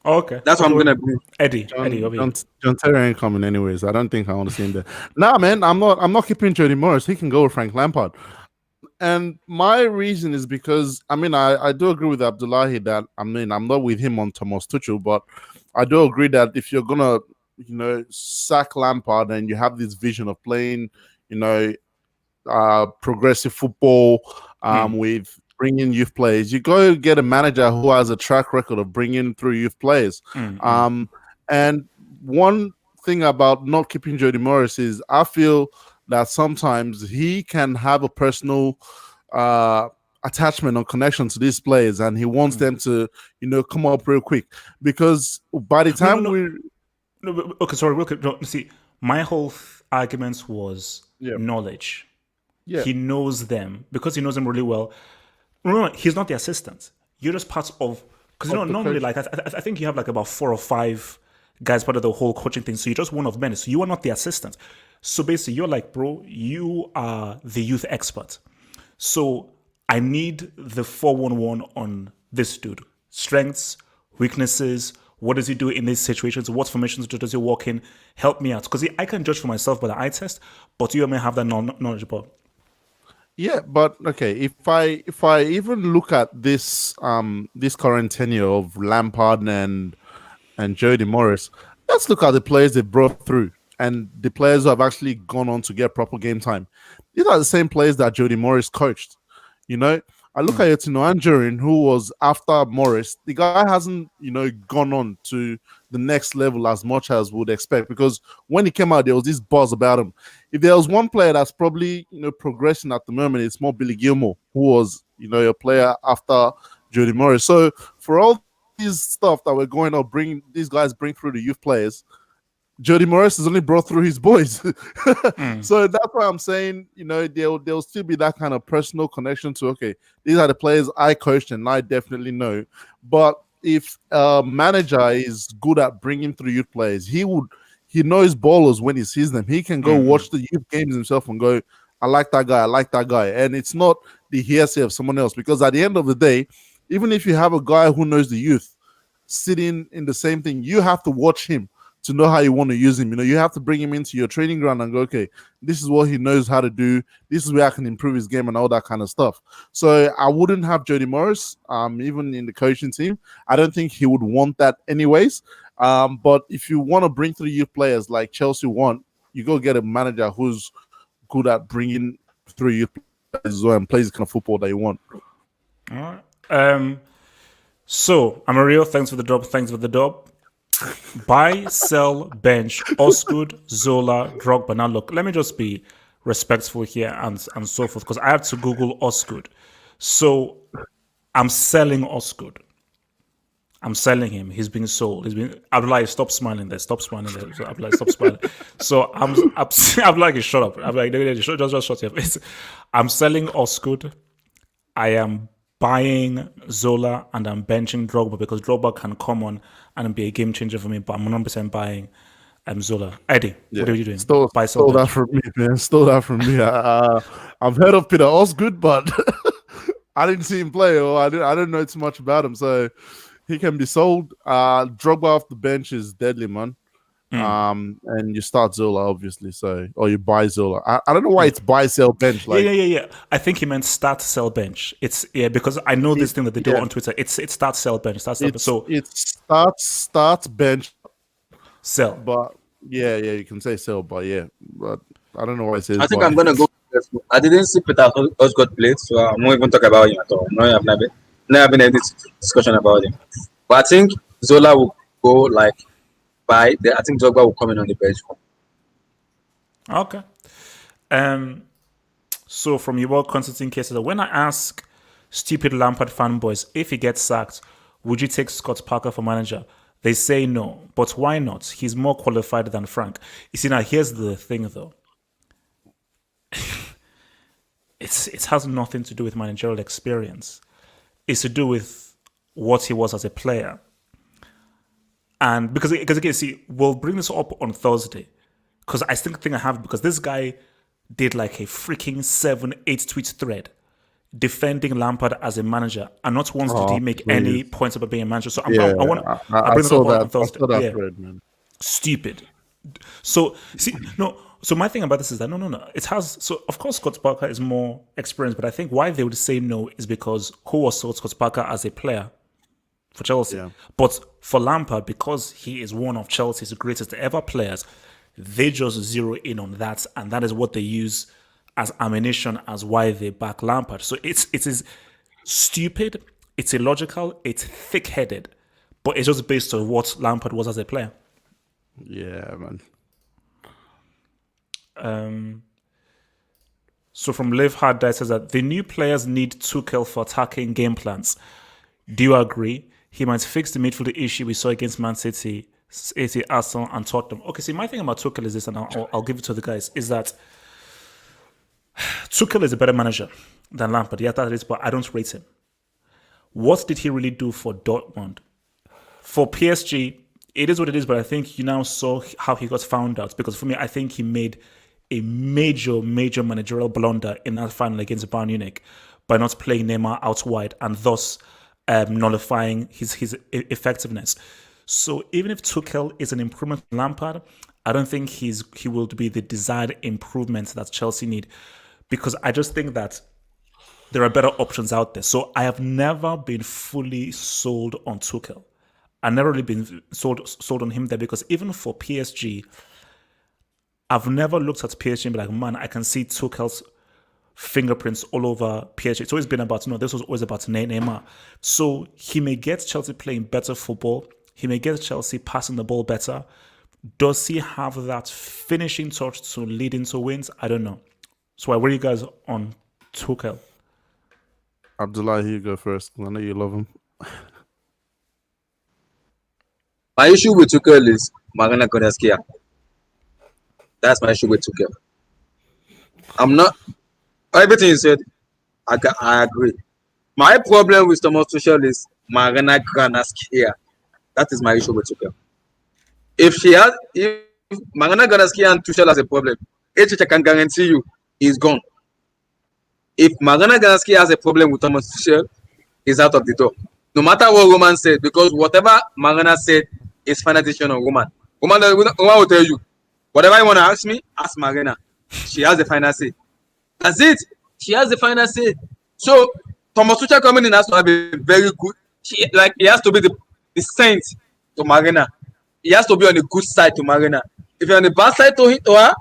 Okay, that's what I'm gonna bring. Eddie, John Terry ain't coming anyways. I don't think I want to see him there. Nah, man, I'm not keeping Jody Morris. He can go with Frank Lampard. And my reason is because I do agree with Abdullahi that I'm not with him on Thomas Tuchel, but I do agree that if you're gonna sack Lampard and you have this vision of playing progressive football with bringing youth players, you go get a manager who has a track record of bringing through youth players. And one thing about not keeping Jody Morris is I feel that sometimes he can have a personal attachment or connection to these players, and he wants them to come up real quick, because by the time okay, sorry, real quick. No, see, my whole argument was knowledge. Yeah. He knows them because he knows them really well. Remember, he's not the assistant. You're just part of, because normally, like I think you have like about 4 or 5 guys part of the whole coaching thing. So you're just one of many. So you are not the assistant. So basically, you're like, bro, you are the youth expert. So I need the 411 on this dude. Strengths, weaknesses. What does he do in these situations? What formations does he walk in? Help me out. Because I can judge for myself by the eye test, but you may have that knowledge about. Yeah, but okay, if I even look at this this current tenure of Lampard and Jody Morris, let's look at the players they brought through and the players who have actually gone on to get proper game time. These are the same players that Jody Morris coached. I look at Tino Anjorin, who was after Morris. The guy hasn't, gone on to the next level as much as would expect, because when he came out, there was this buzz about him. If there was one player that's probably, progressing at the moment, it's more Billy Gilmore, who was, a player after Jody Morris. So for all these stuff that we're going to these guys bring through the youth players, Jody Morris has only brought through his boys. So that's why I'm saying, there'll still be that kind of personal connection to, okay, these are the players I coached and I definitely know. But if a manager is good at bringing through youth players, he knows ballers when he sees them. He can go watch the youth games himself and go, I like that guy. And it's not the hearsay of someone else, because at the end of the day, even if you have a guy who knows the youth sitting in the same thing, you have to watch him to know how you want to use him. You have to bring him into your training ground and go, okay, this is what he knows how to do. This is where I can improve his game and all that kind of stuff. So I wouldn't have Jody Morris, even in the coaching team. I don't think he would want that anyways. But if you want to bring through youth players like Chelsea want, you go get a manager who's good at bringing through youth players as well and plays the kind of football that you want. All right. So, Amarillo, thanks for the dub. Buy, sell, bench, Osgood, Zola, Drogba. Now look, let me just be respectful here and so forth, because I have to Google Osgood. So I'm selling Osgood. I'm selling him. He's being sold. Abdullahi, stop smiling there. So Abdullahi, stop smiling. So I'm like, shut up. I'm like, just shut your face. I'm selling Osgood. I am buying Zola and I'm benching Drogba because Drogba can come on and be a game changer for me, but I'm 100% buying Zola. Eddie, what are you doing? Stole that from me, man. Stole that from me. I've heard of Peter Osgood, but I didn't see him play, or I didn't know too much about him. So he can be sold. Drogba off the bench is deadly, man. And you start Zola, obviously. So, or you buy Zola. I don't know why it's buy, sell, bench. Like, yeah. I think he meant start, sell, bench. It's because I know this thing that they do on Twitter. It's start, sell, bench. Start, sell, bench. So it's start, bench, sell. But yeah, you can say sell, but I don't know why it says. I think I'm gonna go. I didn't see Peter Osgood play, so I won't even talk about him at all. No, I've never been in this discussion about him. But I think Zola will go like by. I think Drogba will come in on the bench. Okay. So from your Constantine cases, when I ask stupid Lampard fanboys if he gets sacked, would you take Scott Parker for manager? They say no, but why not? He's more qualified than Frank. You see, now here's the thing, though. It has nothing to do with managerial experience. It's to do with what he was as a player. And because again, see, we'll bring this up on Thursday. Because I still think I have, because this guy did like a freaking 7-8 tweet thread defending Lampard as a manager, and not once did he make any points about being a manager. So I bring it up on Thursday. Thread, man. Stupid. So see, no. So my thing about this is that no. It has. So of course Scott Parker is more experienced, but I think why they would say no is because who was Scott Parker as a player for Chelsea, but for Lampard, because he is one of Chelsea's greatest ever players, they just zero in on that, and that is what they use as ammunition as why they back Lampard. So it is stupid, it's illogical, it's thick-headed, but it's just based on what Lampard was as a player. Yeah, man. So from Liv Hard Dice says that the new players need Tuchel for attacking game plans. Do you agree? He might fix the midfield issue we saw against Man City, Arsenal, and Tottenham. Okay, see, my thing about Tuchel is this, and I'll give it to the guys, is that Tuchel is a better manager than Lampard. Yeah, that is, but I don't rate him. What did he really do for Dortmund? For PSG, it is what it is, but I think you now saw how he got found out. Because for me, I think he made a major managerial blunder in that final against Bayern Munich by not playing Neymar out wide and thus nullifying his effectiveness. So even if Tuchel is an improvement on Lampard, I don't think he will be the desired improvement that Chelsea need, because I just think that there are better options out there. So I have never been fully sold on Tuchel. I've never really been sold on him there, because even for PSG, I've never looked at PSG and be like, man, I can see Tuchel's fingerprints all over PSG. It's always been about, this was always about Neymar. So he may get Chelsea playing better football. He may get Chelsea passing the ball better. Does he have that finishing touch to lead into wins? I don't know. So where are you guys on Tuchel? Abdullah, you go first. I know you love him. My issue with Tuchel is Marina Konaskia. That's my issue with Tuchel. I'm not. Everything you said, I agree. My problem with Thomas Tuchel is Marina Konaskia. That is my issue with Tuchel. If Marina Konaskia and Tuchel has a problem, I can guarantee you he's gone. If Marina Konaskia has a problem with Thomas Tuchel, he's out of the door. No matter what Roman said, because whatever Marina said is final decision on Roman. Roman will tell you, whatever you want to ask me, ask Marina. She has the final say. That's it. She has the final say. So Thomas Tuchel coming in has to have a very good. He has to be the saint to Marina. He has to be on the good side to Marina. If you're on the bad side to her,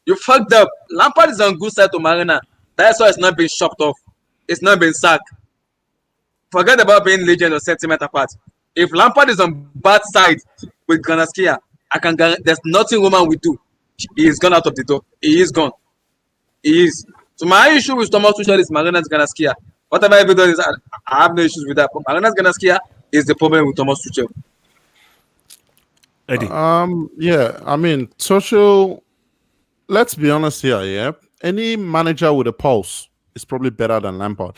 you fucked up. Lampard is on good side to Marina. That's why it's not been chopped off. It's not been sacked. Forget about being legend or sentiment apart. If Lampard is on bad side with Konaskia, there's nothing Roman will do. He is gone out of the door. He is gone. He is. So my issue with Thomas Tuchel is Marina's Konaskia. Whatever everybody is, I have no issues with that. But Marina's Konaskia is the problem with Thomas Tuchel. Eddie. Yeah, I mean, Tuchel, let's be honest here, yeah. Any manager with a pulse is probably better than Lampard.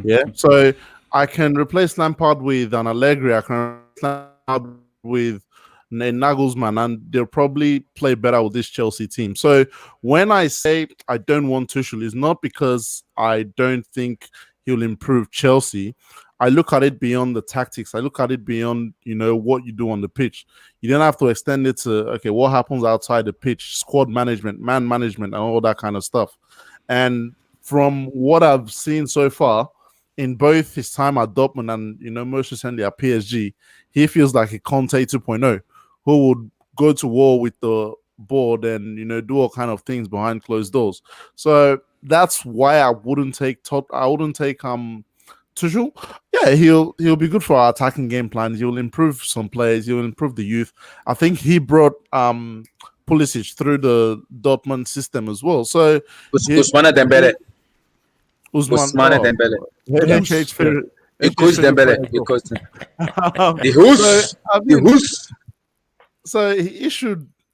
Yeah, so I can replace Lampard with an Allegri. I can replace Lampard with Nagelsmann, and they'll probably play better with this Chelsea team. So when I say I don't want Tuchel, it's not because I don't think he'll improve Chelsea. I look at it beyond the tactics. I look at it beyond, what you do on the pitch. You don't have to extend it to, okay, what happens outside the pitch, squad management, man management, and all that kind of stuff. And from what I've seen so far, in both his time at Dortmund and, most recently at PSG, he feels like a Conte 2.0 who would go to war with the board and, do all kind of things behind closed doors. So that's why I wouldn't take Tuchel. Yeah, he'll be good for our attacking game plan. He'll improve some players. He'll improve the youth. I think he brought Pulisic through the Dortmund system as well. So Ousmane Dembele. Ousmane Dembele. He coached Dembele. He coached him. The Hoos. So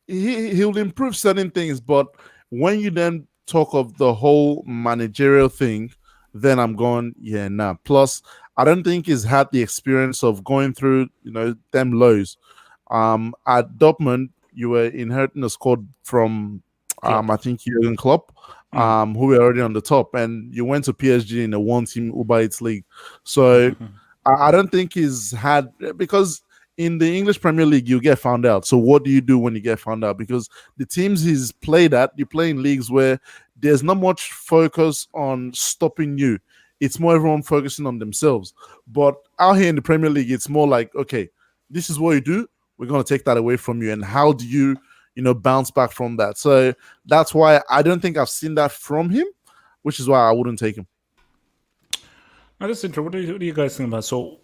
he'll improve certain things, but when you then talk of the whole managerial thing, then I'm going, yeah, nah. Plus, I don't think he's had the experience of going through, them lows. At Dortmund, you were inheriting a squad from, I think, Jurgen Klopp, who were already on the top, and you went to PSG in a one-team Uber Eats league. So I don't think he's had, because in the English Premier League, you get found out. So what do you do when you get found out? Because the teams he's played at, you play in leagues where there's not much focus on stopping you. It's more everyone focusing on themselves. But out here in the Premier League, it's more like, okay, this is what you do. We're going to take that away from you. And how do you, bounce back from that? So that's why I don't think I've seen that from him, which is why I wouldn't take him. Now, this is interesting. What do you guys think about? So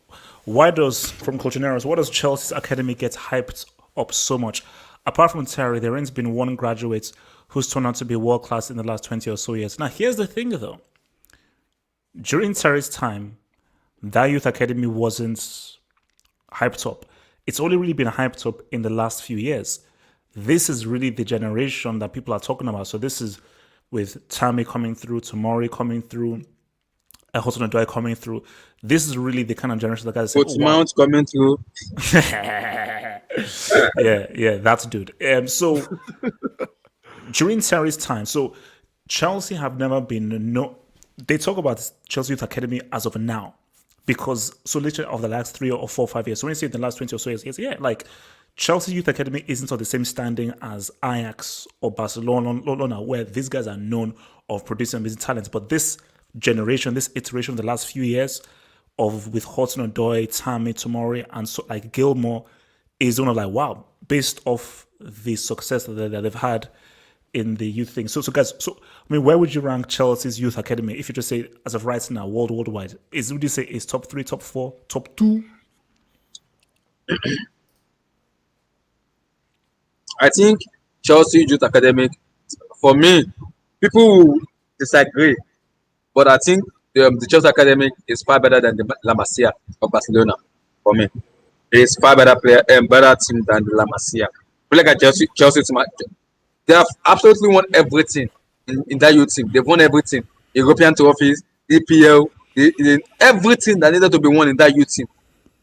why does, from Colchoneros, what does Chelsea's academy get hyped up so much? Apart from Terry, there ain't been one graduate who's turned out to be world-class in the last 20 or so years. Now, here's the thing, though. During Terry's time, that youth academy wasn't hyped up. It's only really been hyped up in the last few years. This is really the generation that people are talking about. So this is with Tammy coming through, Tomori coming through, Hudson-Odoi coming through. This is really the kind of generation that guys say, Mount coming through. yeah, that's dude. So during Terry's time, so Chelsea have never been they talk about Chelsea Youth Academy as of now, because so literally of the last 3 or 4 or 5 years. So when you say the last 20 or so years, yeah, like Chelsea Youth Academy isn't on the same standing as Ajax or Barcelona, where these guys are known of producing amazing talents. But this generation, this iteration of the last few years with Hudson-Odoi, Tammy, Tomori, and so like Gilmore is one of like, wow, based off the success that they've had in the youth thing. So guys, where would you rank Chelsea's youth academy if you just say as of right now, worldwide? Would you say is top 3, top 4, top 2? I think Chelsea Youth Academic, for me, people will disagree, but I think the Chelsea Academic is far better than the La Masia of Barcelona. For me, it is far better better team than the La Masia. Look at Chelsea team. They have absolutely won everything in that youth team. They've won everything: European trophies, EPL, everything that needed to be won in that youth team.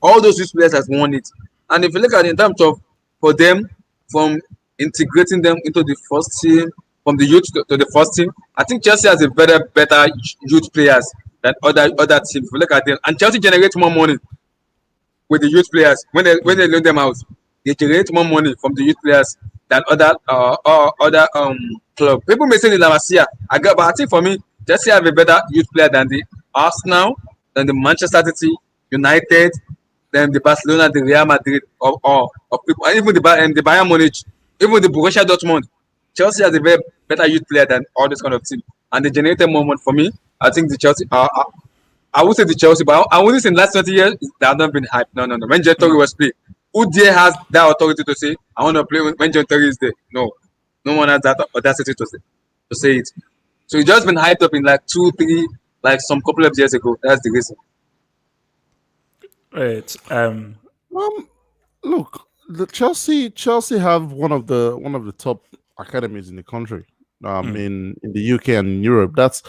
All those youth players has won it. And if you look at it in terms of for them, from integrating them into the first team, from the youth to the first team, I think Chelsea has a better youth players than other teams. If you look at them, and Chelsea generates more money with the youth players when they loan them out. They generate more money from the youth players than other club. People may say the La Masia, but I think for me, Chelsea have a better youth player than the Arsenal, than the Manchester City, United, than the Barcelona, the Real Madrid, or people, and even the Bayern Munich, even the Borussia Dortmund. Chelsea has a very better youth player than all this kind of team, and they generated more money. For me, I think the Chelsea. I would say the Chelsea, but I wouldn't say in the last 20 years they have not been hyped. No. When John Terry was playing, who there has that authority to say I want to play when John Terry is there? No one has that audacity to say it. So it's just been hyped up in like 2, 3, like some couple of years ago. That's the reason. Right. Look, the Chelsea have one of the top academies in the country. in the UK and in Europe. That's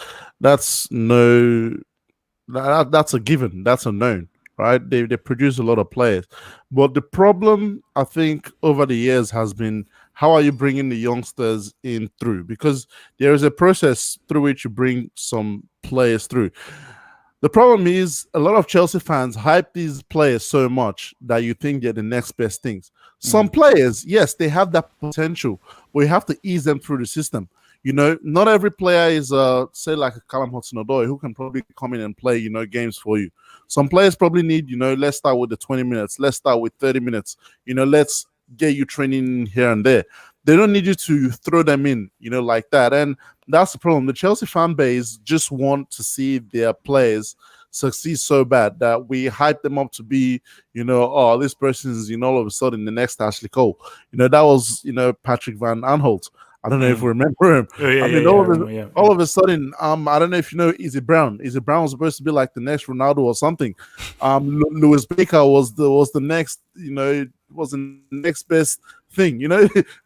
no that's a given. That's a known, right? They produce a lot of players, but the problem I think over the years has been how are you bringing the youngsters in through? Because there is a process through which you bring some players through. The problem is a lot of Chelsea fans hype these players so much that you think they're the next best things. Some players, yes, they have that potential, but you have to ease them through the system. You know, not every player is say like a Callum Hudson-Odoi who can probably come in and play, games for you. Some players probably need, let's start with the 20 minutes, let's start with 30 minutes, let's get you training here and there. They don't need you to throw them in, like that. And that's the problem. The Chelsea fan base just want to see their players succeed so bad that we hype them up to be, oh, this person is, all of a sudden the next Ashley Cole. That was, Patrick Van Aanholt. I don't know if you remember him. All of a sudden, I don't know if you know Izzy Brown. Izzy Brown was supposed to be like the next Ronaldo or something. Lewis Baker was the next, was the next best thing.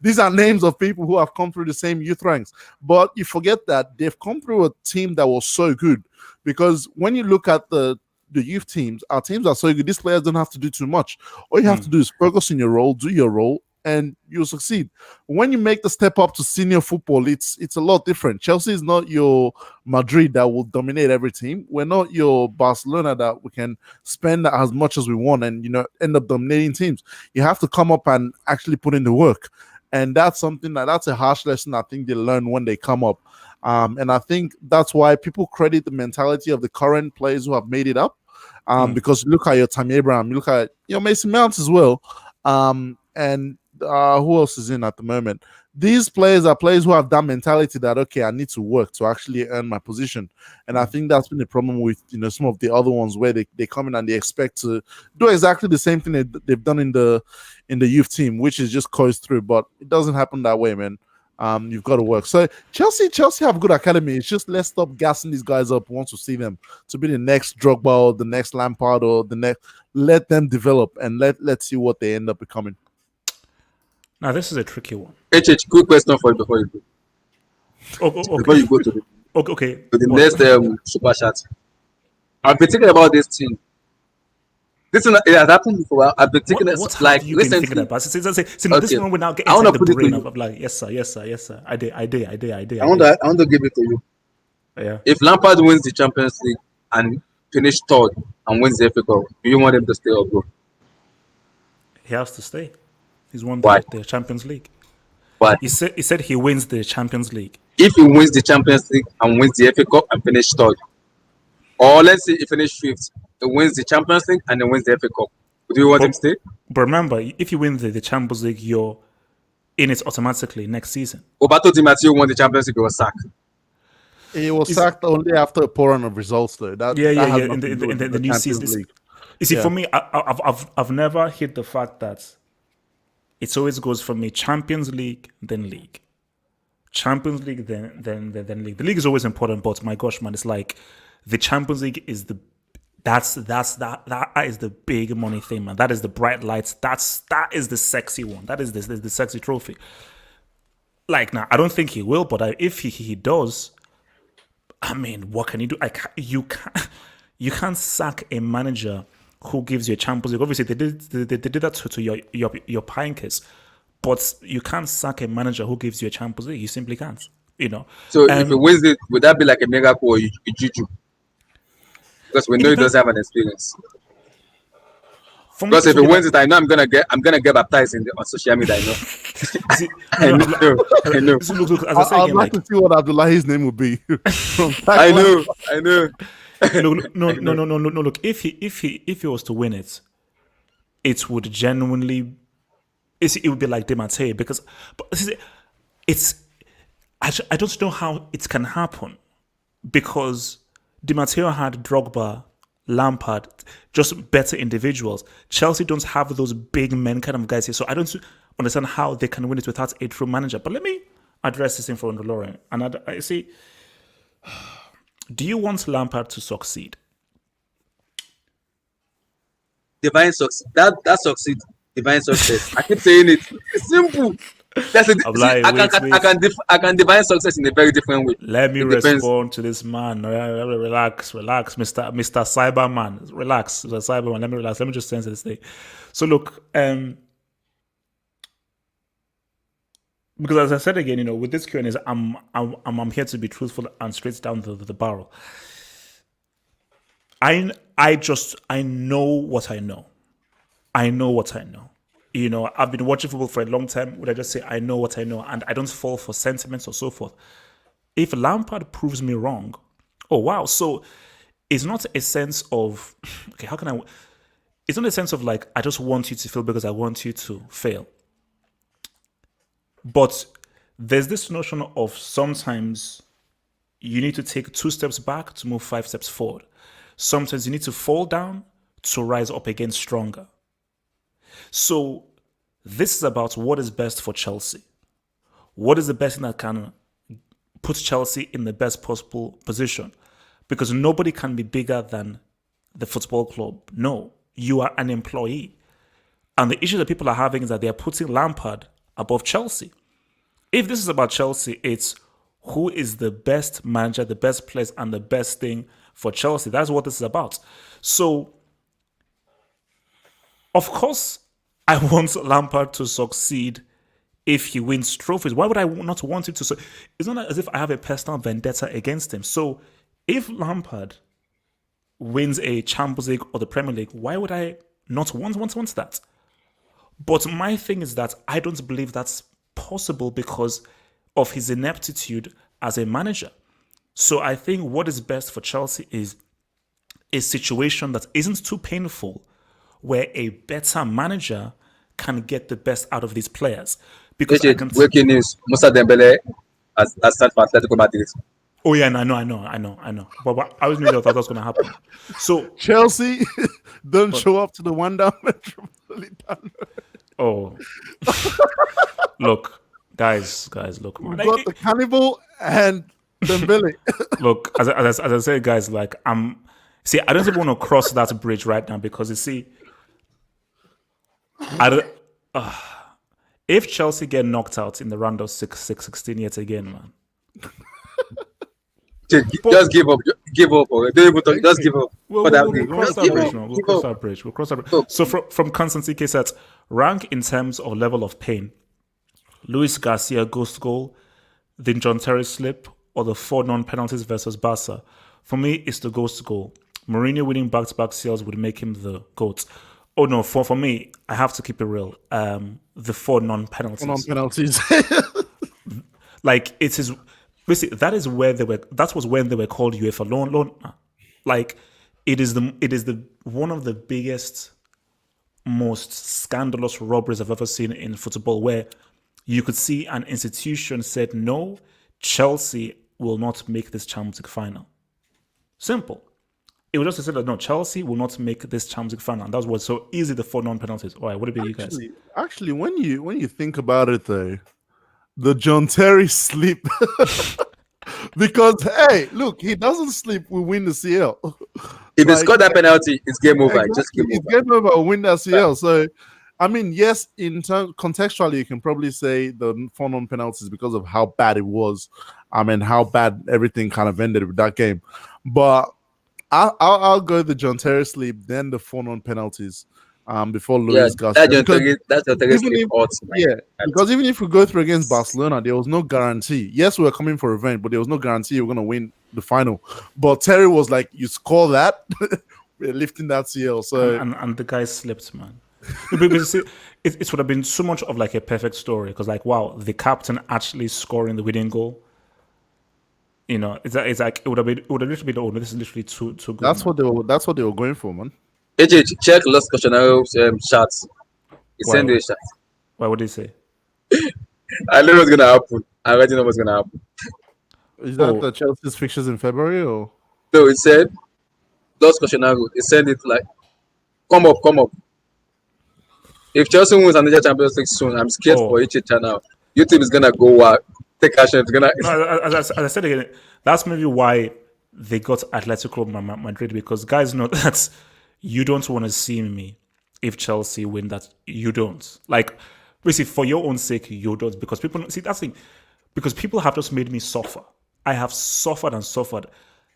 These are names of people who have come through the same youth ranks. But you forget that they've come through a team that was so good. Because when you look at the youth teams, our teams are so good. These players don't have to do too much. All you have to do is focus on your role, do your role, and you'll succeed. When you make the step up to senior football, it's a lot different. Chelsea is not your Madrid that will dominate every team. We're not your Barcelona that we can spend as much as we want and end up dominating teams. You have to come up and actually put in the work. And that's something that's a harsh lesson I think they learn when they come up. And I think that's why people credit the mentality of the current players who have made it up. Because look at your Tammy Abraham, you look at Mason Mount as well. And who else is in at the moment? These players are players who have that mentality that, okay, I need to work to actually earn my position. And I think that's been the problem with, some of the other ones where they come in and they expect to do exactly the same thing they've done in the youth team, which is just coast through. But it doesn't happen that way, man. You've got to work. So Chelsea have a good academy. It's just let's stop gassing these guys up once we see them to be the next Drogba or the next Lampard or the next. Let them develop and let's see what they end up becoming. Now, this is a tricky one. Quick question for you before you go. Okay. Before you go to the next super chat. I've been thinking about this thing. This one, it has happened before. I've been thinking what have you been thinking about? This one we're now getting into the brain of like, yes sir. I did. I want to give it to you. Yeah. If Lampard wins the Champions League and finish third and wins the FA Cup, do you want him to stay or go? He has to stay. He's won Why? the Champions League. Why? He said he wins the Champions League. If he wins the Champions League and wins the FA Cup and finish third, or let's say he finished fifth, he wins the Champions League and then wins the FA Cup, do you want him to stay? But remember, if you win the Champions League, you're in it automatically next season. Roberto Di Matteo won the Champions League, he was sacked. He was sacked only after a poor run of results, though. In the new season. League. You see, for me, I've never hit the fact that it always goes for me Champions League, then league. Champions League, then league. The league is always important, but my gosh, man, it's like the Champions League is that is the big money thing, man. That is the bright lights. That is the sexy one. That is the sexy trophy. Like now, I don't think he will, but if he does, I mean, what can you do? You can't sack a manager who gives you a Champions League. Obviously, they did that to your Pankers, but you can't sack a manager who gives you a Champions League. You simply can't. So if he wins it, would that be like a miracle or a juju? Because we know he doesn't have an experience. Because if he wins it, I know I'm gonna get baptized on social media. I know. I know. Look, as I say I'd again, like to see what Abdullahi's name would be. I know. No. Look, if he was to win it, it would genuinely, it would be like Di Matteo because, I don't know how it can happen because Di Matteo had Drogba, Lampard, just better individuals. Chelsea don't have those big men kind of guys here, so I don't understand how they can win it without a true manager. But let me address this in front of Lauren, and I see. Do you want Lampard to succeed? Divine success. That succeed. Divine success. I keep saying it. It's simple. That's it. I'm See, like, I can define success in a very different way. let me It depends. respond to this man. Relax, Mr. Cyberman. Relax, Mr. Cyberman. Let me relax. Let me just sense this thing. So look, because as I said again, with this Q&A, I'm here to be truthful and straight down the barrel. I know what I know. I know what I know. I've been watching football for a long time. Would I just say I know what I know, and I don't fall for sentiments or so forth? If Lampard proves me wrong, oh wow! So it's not a sense of okay. How can I? It's not a sense of like I just want you to fail because I want you to fail. But there's this notion of sometimes you need to take 2 steps back to move 5 steps forward. Sometimes you need to fall down to rise up again stronger. So this is about what is best for Chelsea. What is the best thing that can put Chelsea in the best possible position? Because nobody can be bigger than the football club. No, you are an employee. And the issue that people are having is that they are putting Lampard above Chelsea. If this is about Chelsea, it's who is the best manager, the best players, and the best thing for Chelsea. That's what this is about. So, of course, I want Lampard to succeed if he wins trophies. Why would I not want him to? It's not as if I have a personal vendetta against him. So, if Lampard wins a Champions League or the Premier League, why would I not want that? But my thing is that I don't believe that's possible because of his ineptitude as a manager. So I think what is best for Chelsea is a situation that isn't too painful, where a better manager can get the best out of these players. Because Breaking news: Moussa Dembele has started for Atletico Madrid. Oh yeah, I know. But I always knew that was going to happen. So Chelsea don't show up to the Wanda Metropolitano. Oh, look, guys, look, man. We got the cannibal and Dembele. Look, as I say, guys, like I don't even want to cross that bridge right now because you see, if Chelsea get knocked out in the round of 16 yet again, man. Just give up. Give up. Don't even talk. Just give up. We'll cross that bridge now. We'll cross that bridge. So from Constantine K said, rank in terms of level of pain. Luis Garcia ghost goal, the John Terry slip, or the 4 non-penalties versus Barca. For me, it's the ghost goal. Mourinho winning back-to-back CLs would make him the GOAT. Oh no, for me, I have to keep it real. The 4 non-penalties. Like it is. Basically, that was when they were called UEFA loan. Like it is one of the biggest, most scandalous robberies I've ever seen in football, where you could see an institution said, no, Chelsea will not make this Champions League final. Simple. It was just said that no, Chelsea will not make this Champions League final. And that was so easy, the 4 non-penalties. All right, what about you guys? Actually, when you think about it though, the John Terry sleep. Because hey, look, he doesn't sleep, we win the CL. If they score that penalty, it's game over. Exactly, Just game over. It's game over, win that CL. So I mean, yes, in terms contextually, you can probably say the 4 non-penalties because of how bad it was. I mean, how bad everything kind of ended with that game. But I'll go the John Terry sleep, then the 4 non-penalties. Before Luis Garcia. That's because even if we go through against Barcelona, there was no guarantee. Yes, we were coming for revenge, but there was no guarantee we were going to win the final. But Terry was like, you score that, we're lifting that CL. So and the guy slipped, man. Because it would have been so much of like a perfect story because like, wow, the captain actually scoring the winning goal. It's like it would have literally been, oh no, this is literally too good. That's what they were going for, man. Check Los Questionario shots. He sent a shot. Why would he say? I know what's gonna happen. I already know what's gonna happen. Is that the Chelsea's fixtures in February or? No, it said Los Questionario. It said it like, come up. If Chelsea wins another Champions League soon, I'm scared for Ichicha now. YouTube is gonna go wild. Take action. It's gonna. No, as I said again, that's maybe why they got Atletico Madrid, because guys know that you don't want to see me if Chelsea win. That you don't like. Basically, for your own sake, you don't, because people see that's the thing, because people have just made me suffer. I have suffered and suffered.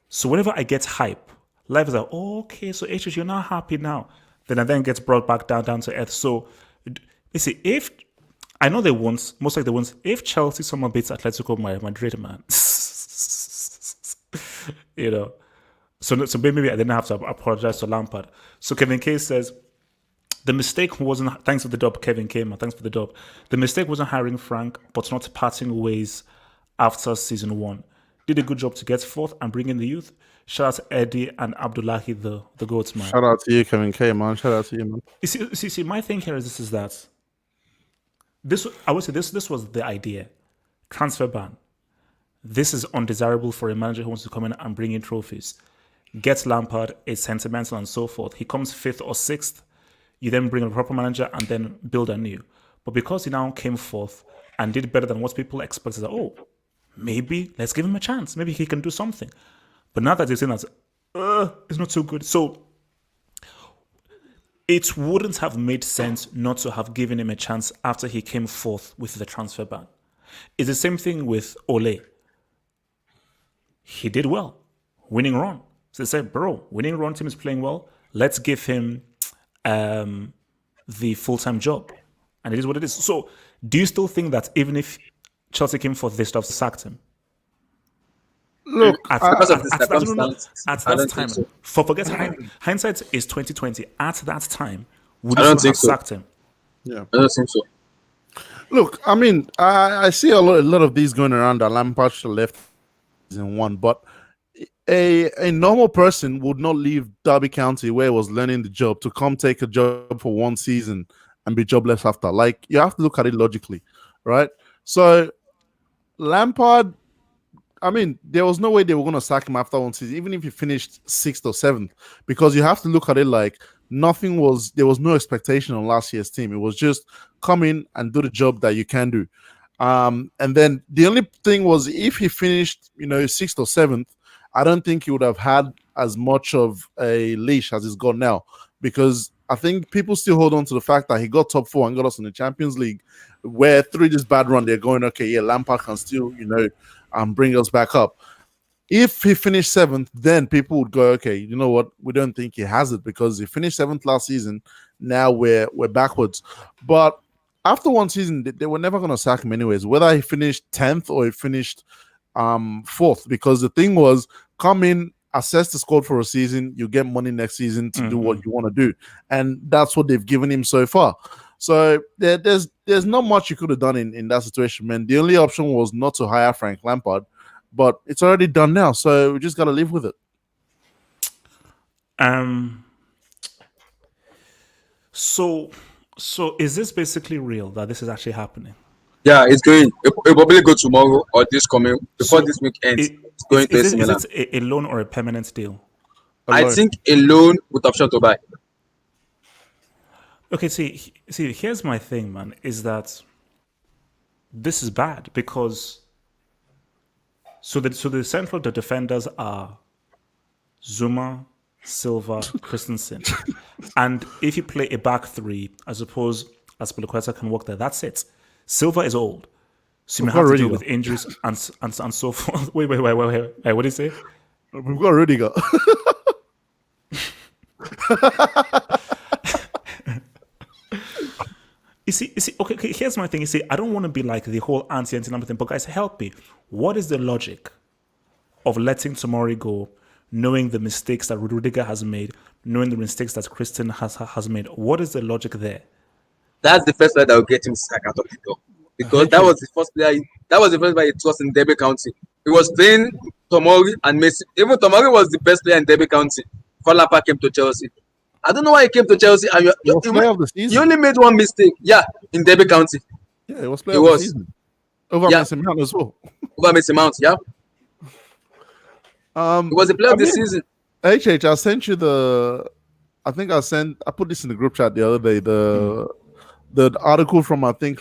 So whenever I get hype, life is like, oh, okay, so HH, you're not happy now. Then I then gets brought back down to earth. So you see, if I know they won't, most likely they won't. If Chelsea someone beats Atletico Madrid, man, you know. So maybe I didn't have to apologize to Lampard. So Kevin K says the mistake wasn't, thanks for the dub, Kevin K, man, thanks for the dub. The mistake wasn't hiring Frank, but not parting ways after season 1. Did a good job to get fourth and bring in the youth. Shout out to Eddie and Abdullahi, the goats, man. Shout out to you, Kevin K, man. Shout out to you, man. You see, my thing here is that I would say this was the idea. Transfer ban. This is undesirable for a manager who wants to come in and bring in trophies. Gets Lampard, it's sentimental and so forth. He comes 5th or 6th. You then bring a proper manager and then build anew. But because he now came 4th and did better than what people expected, oh, maybe let's give him a chance. Maybe he can do something. But now that they're saying that it's not so good. So it wouldn't have made sense not to have given him a chance after he came 4th with the transfer ban. It's the same thing with Ole. He did well. Winning run. So they said, bro, winning run team is playing well. Let's give him the full-time job. And it is what it is. So do you still think that even if Chelsea came 4th, they still have sacked him? Look, At that time, so. forget hindsight is 2020. At that time, would I you don't still have think so. sacked him? yeah. I don't think so. Look, I mean, I see a lot of these going around that Lampard should have left season 1, but a normal person would not leave Derby County where he was learning the job to come take a job for 1 season and be jobless after. Like, you have to look at it logically, right? So Lampard, I mean, there was no way they were going to sack him after 1 season, even if he finished 6th or 7th, because you have to look at it like there was no expectation on last year's team. It was just come in and do the job that you can do. And then the only thing was if he finished, 6th or 7th, I don't think he would have had as much of a leash as he's got now, because I think people still hold on to the fact that he got top 4 and got us in the Champions League, where through this bad run, they're going, okay, yeah, Lampard can still, bring us back up. If he finished 7th, then people would go, okay, you know what? We don't think he has it because he finished 7th last season. Now we're backwards. But after 1 season, they were never going to sack him anyways, whether he finished 10th or he finished 4th, because the thing was, come in, assess the squad for a season, you get money next season to do what you want to do. And that's what they've given him so far. So there's not much you could have done in that situation, man. The only option was not to hire Frank Lampard, but it's already done now, so we just got to live with it. So is this basically real that this is actually happening? Yeah, it's going. It'll probably go tomorrow or this coming before this week ends. It's going to Is Milan. it a loan or a permanent deal? I think a loan with option to buy. Okay, see, here's my thing, man, is that this is bad because the central defenders are Zuma, Silva, Christensen. And if you play a back 3, I suppose Azpilicueta can work there. That's it. Silva is old. So you may have to deal with injuries and so forth. Wait. What did you say? We've got Rudiger. You see, okay, here's my thing. You see, I don't want to be like the whole anti-number thing, but guys, help me. What is the logic of letting Tomori go, knowing the mistakes that Rudiger has made, knowing the mistakes that Christian has made? What is the logic there? That's the first player that will get him sacked out of the door. Because that was the first player. That was the first player it was in Derby County. He was playing Tomori and Messi. Even Tomori was the best player in Derby County before Lampard came to Chelsea. I don't know why he came to Chelsea and you only made one mistake. Yeah, in Derby County. Yeah, it was player of the season. Over Mason Mount as well. Over Mason Mount, yeah. It was a player of the season. HH, I sent you I put this in the group chat the other day. The article from I think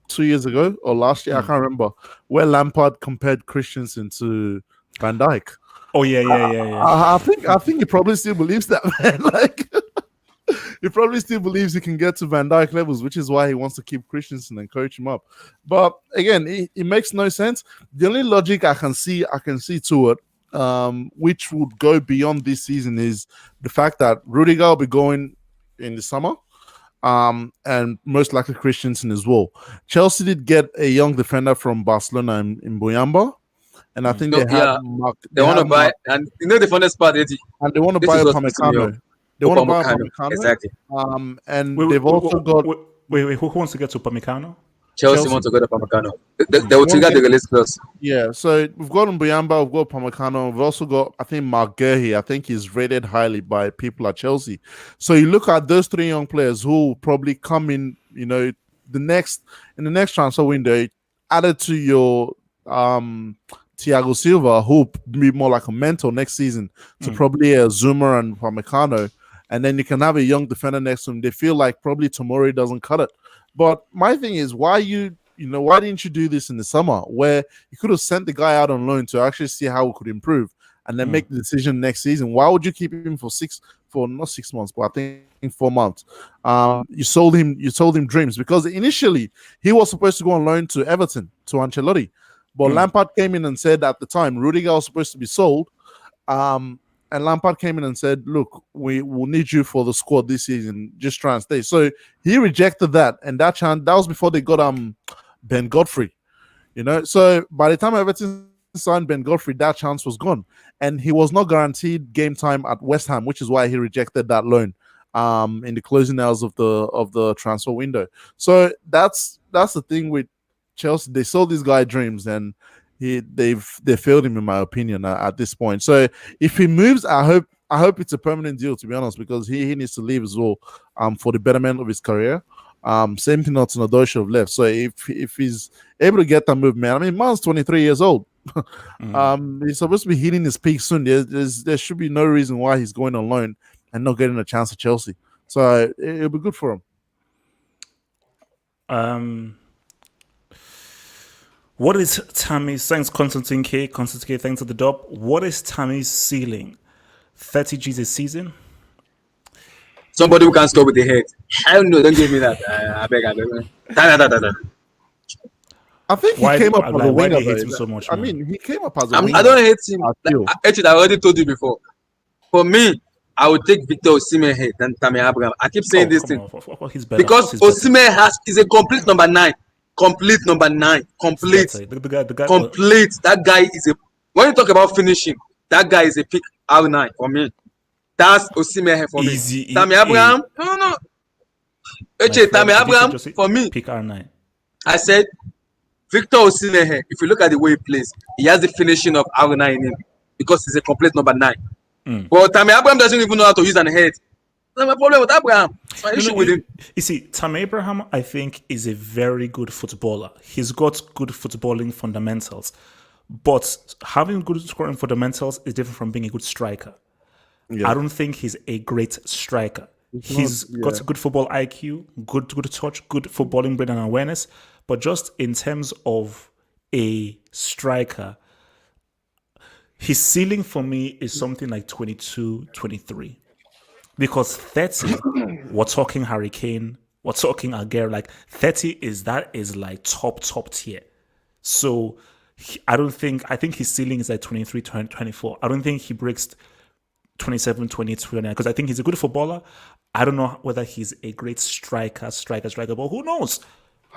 2 years ago or last year, I can't remember, where Lampard compared Christensen to Van Dijk. Oh yeah. I think he probably still believes that, man. Like, he probably still believes he can get to Van Dijk levels, which is why he wants to keep Christensen and coach him up. But again, it makes no sense. The only logic I can see to it, which would go beyond this season, is the fact that Rudiger will be going in the summer, and most likely Christensen as well. Chelsea did get a young defender from Barcelona in Boyamba, and I think No, they have yeah. Mark, They want to have buy, Mark- and you know the funnest part, Eddie? and they want to This buy is a what's pissing me off. Upamecano. They want to buy a Upamecano. Upamecano. Exactly. And Wait, they've also got wait, who wants to get to Upamecano? Chelsea Chelsea. want to go to Upamecano. They will trigger the release clause. Yeah, so we've got Mbuyamba, we've got Pamecano, we've also got, I think, Mark Guehi. I think he's rated highly by people at Chelsea. So you look at those three young players who will probably come in, in the next transfer window, added to your Thiago Silva, who will be more like a mentor next season to probably Zuma and Pamecano, and then you can have a young defender next to him. They feel like probably Tomori doesn't cut it. But my thing is, why why didn't you do this in the summer, where you could have sent the guy out on loan to actually see how he could improve and then make the decision next season? Why would you keep him for not 6 months, but I think 4 months? You sold him dreams, because initially he was supposed to go on loan to Everton, to Ancelotti. But Lampard came in and said at the time Rudiger was supposed to be sold. And Lampard came in and said, look, we will need you for the squad this season. Just try and stay. So he rejected that. And that was before they got Ben Godfrey. So by the time Everton signed Ben Godfrey, that chance was gone. And he was not guaranteed game time at West Ham, which is why he rejected that loan in the closing hours of the transfer window. So that's the thing with Chelsea. They sold this guy dreams, and they failed him, in my opinion, at this point. So if he moves, I hope it's a permanent deal, to be honest, because he needs to leave as well, for the betterment of his career. Same thing, not Nodosha have left. So if he's able to get that move, man, I mean, man's 23 years old. He's supposed to be hitting his peak soon. There should be no reason why he's going on loan and not getting a chance at Chelsea. So it'll be good for him. What is Tammy's, thanks Constantine K, thanks to the dub. What is Tammy's ceiling? 30 G's a season? Somebody who can score with the head. Hell no, don't give me that. I beg. I think he came up as a why winger. do you hate him so much? I man? mean, he came up as a winger. I don't hate him. I feel. Actually, I already told you before. For me, I would take Victor Osimhen head than Tammy Abraham. I keep saying this thing He's better. because Osimhen is a complete number 9. Complete number 9. Complete. The guy, Complete. That guy is a. When you talk about finishing, that guy is a pick R9 for me. That's Osimhen for Easy, me. Tammy Abraham, no. Tammy Abraham for me. Pick R9. I said Victor Osimhen. If you look at the way he plays, he has the finishing of R9 in him because he's a complete number 9. But Tammy Abraham doesn't even know how to use an head. That's my problem with Abraham. That's my issue with him. You see, Tammy Abraham, I think, is a very good footballer. He's got good footballing fundamentals. But having good scoring fundamentals is different from being a good striker. Yeah. I don't think he's a great striker. He's got a good football IQ, good touch, good footballing brain and awareness. But just in terms of a striker, his ceiling for me is something like 22, 23. Because 30, we're talking Harry Kane, we're talking Aguero. Like 30 is like top tier. So I think his ceiling is like 23, 24. I don't think he breaks 27, 28, 29, because I think he's a good footballer. I don't know whether he's a great striker, but who knows?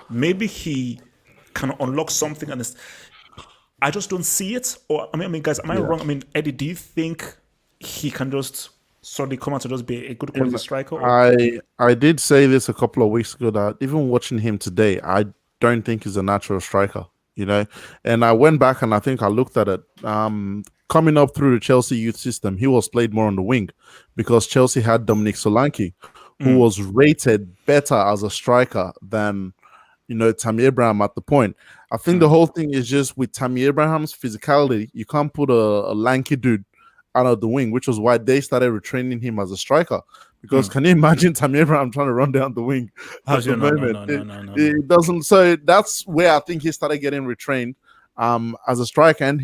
Maybe he can unlock something, and I just don't see it. Or I mean, guys, am I wrong? I mean, Eddie, do you think he can just suddenly come out to just be a good quality striker? I did say this a couple of weeks ago that even watching him today, I don't think he's a natural striker. And I went back and I think I looked at it. Coming up through the Chelsea youth system, he was played more on the wing because Chelsea had Dominic Solanke, who was rated better as a striker than Tammy Abraham at the point. I think the whole thing is just with Tammy Abraham's physicality, you can't put a lanky dude out of the wing, which was why they started retraining him as a striker. Because can you imagine Tammy Abraham trying to run down the wing at the moment? No. It doesn't. So that's where I think he started getting retrained as a striker, and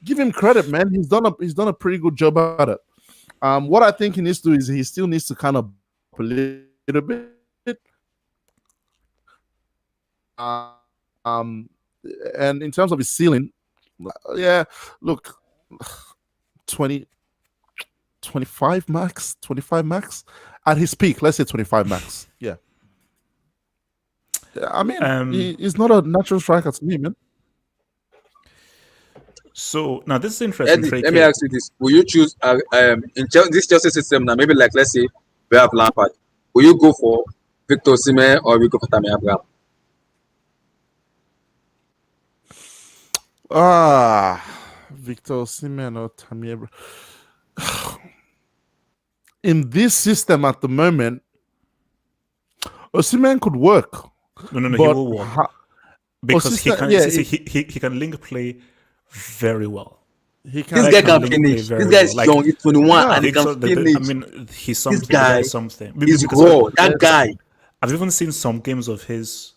give him credit, man. He's done a pretty good job at it. What I think he needs to do is he still needs to kind of a little bit. Um, and in terms of his ceiling, yeah, look, 20, 25 max, 25 max at his peak. Let's say 25 max. Yeah. I mean, he's not a natural striker to me, man. So now this is interesting. Eddie, let me ask you this: will you choose in this Chelsea system now? Maybe like let's say we have Lampard. Will you go for Victor Osimhen or will you go for Tammy Abraham? Victor Osimhen or Tammy Abraham. In this system at the moment, Osimhen could work. No, he will work because he can link play very well. This guy can finish. This guy is young. He's 21 and he can finish. I mean, he's something. This guy is something. He's raw. That guy. I've even seen some games of his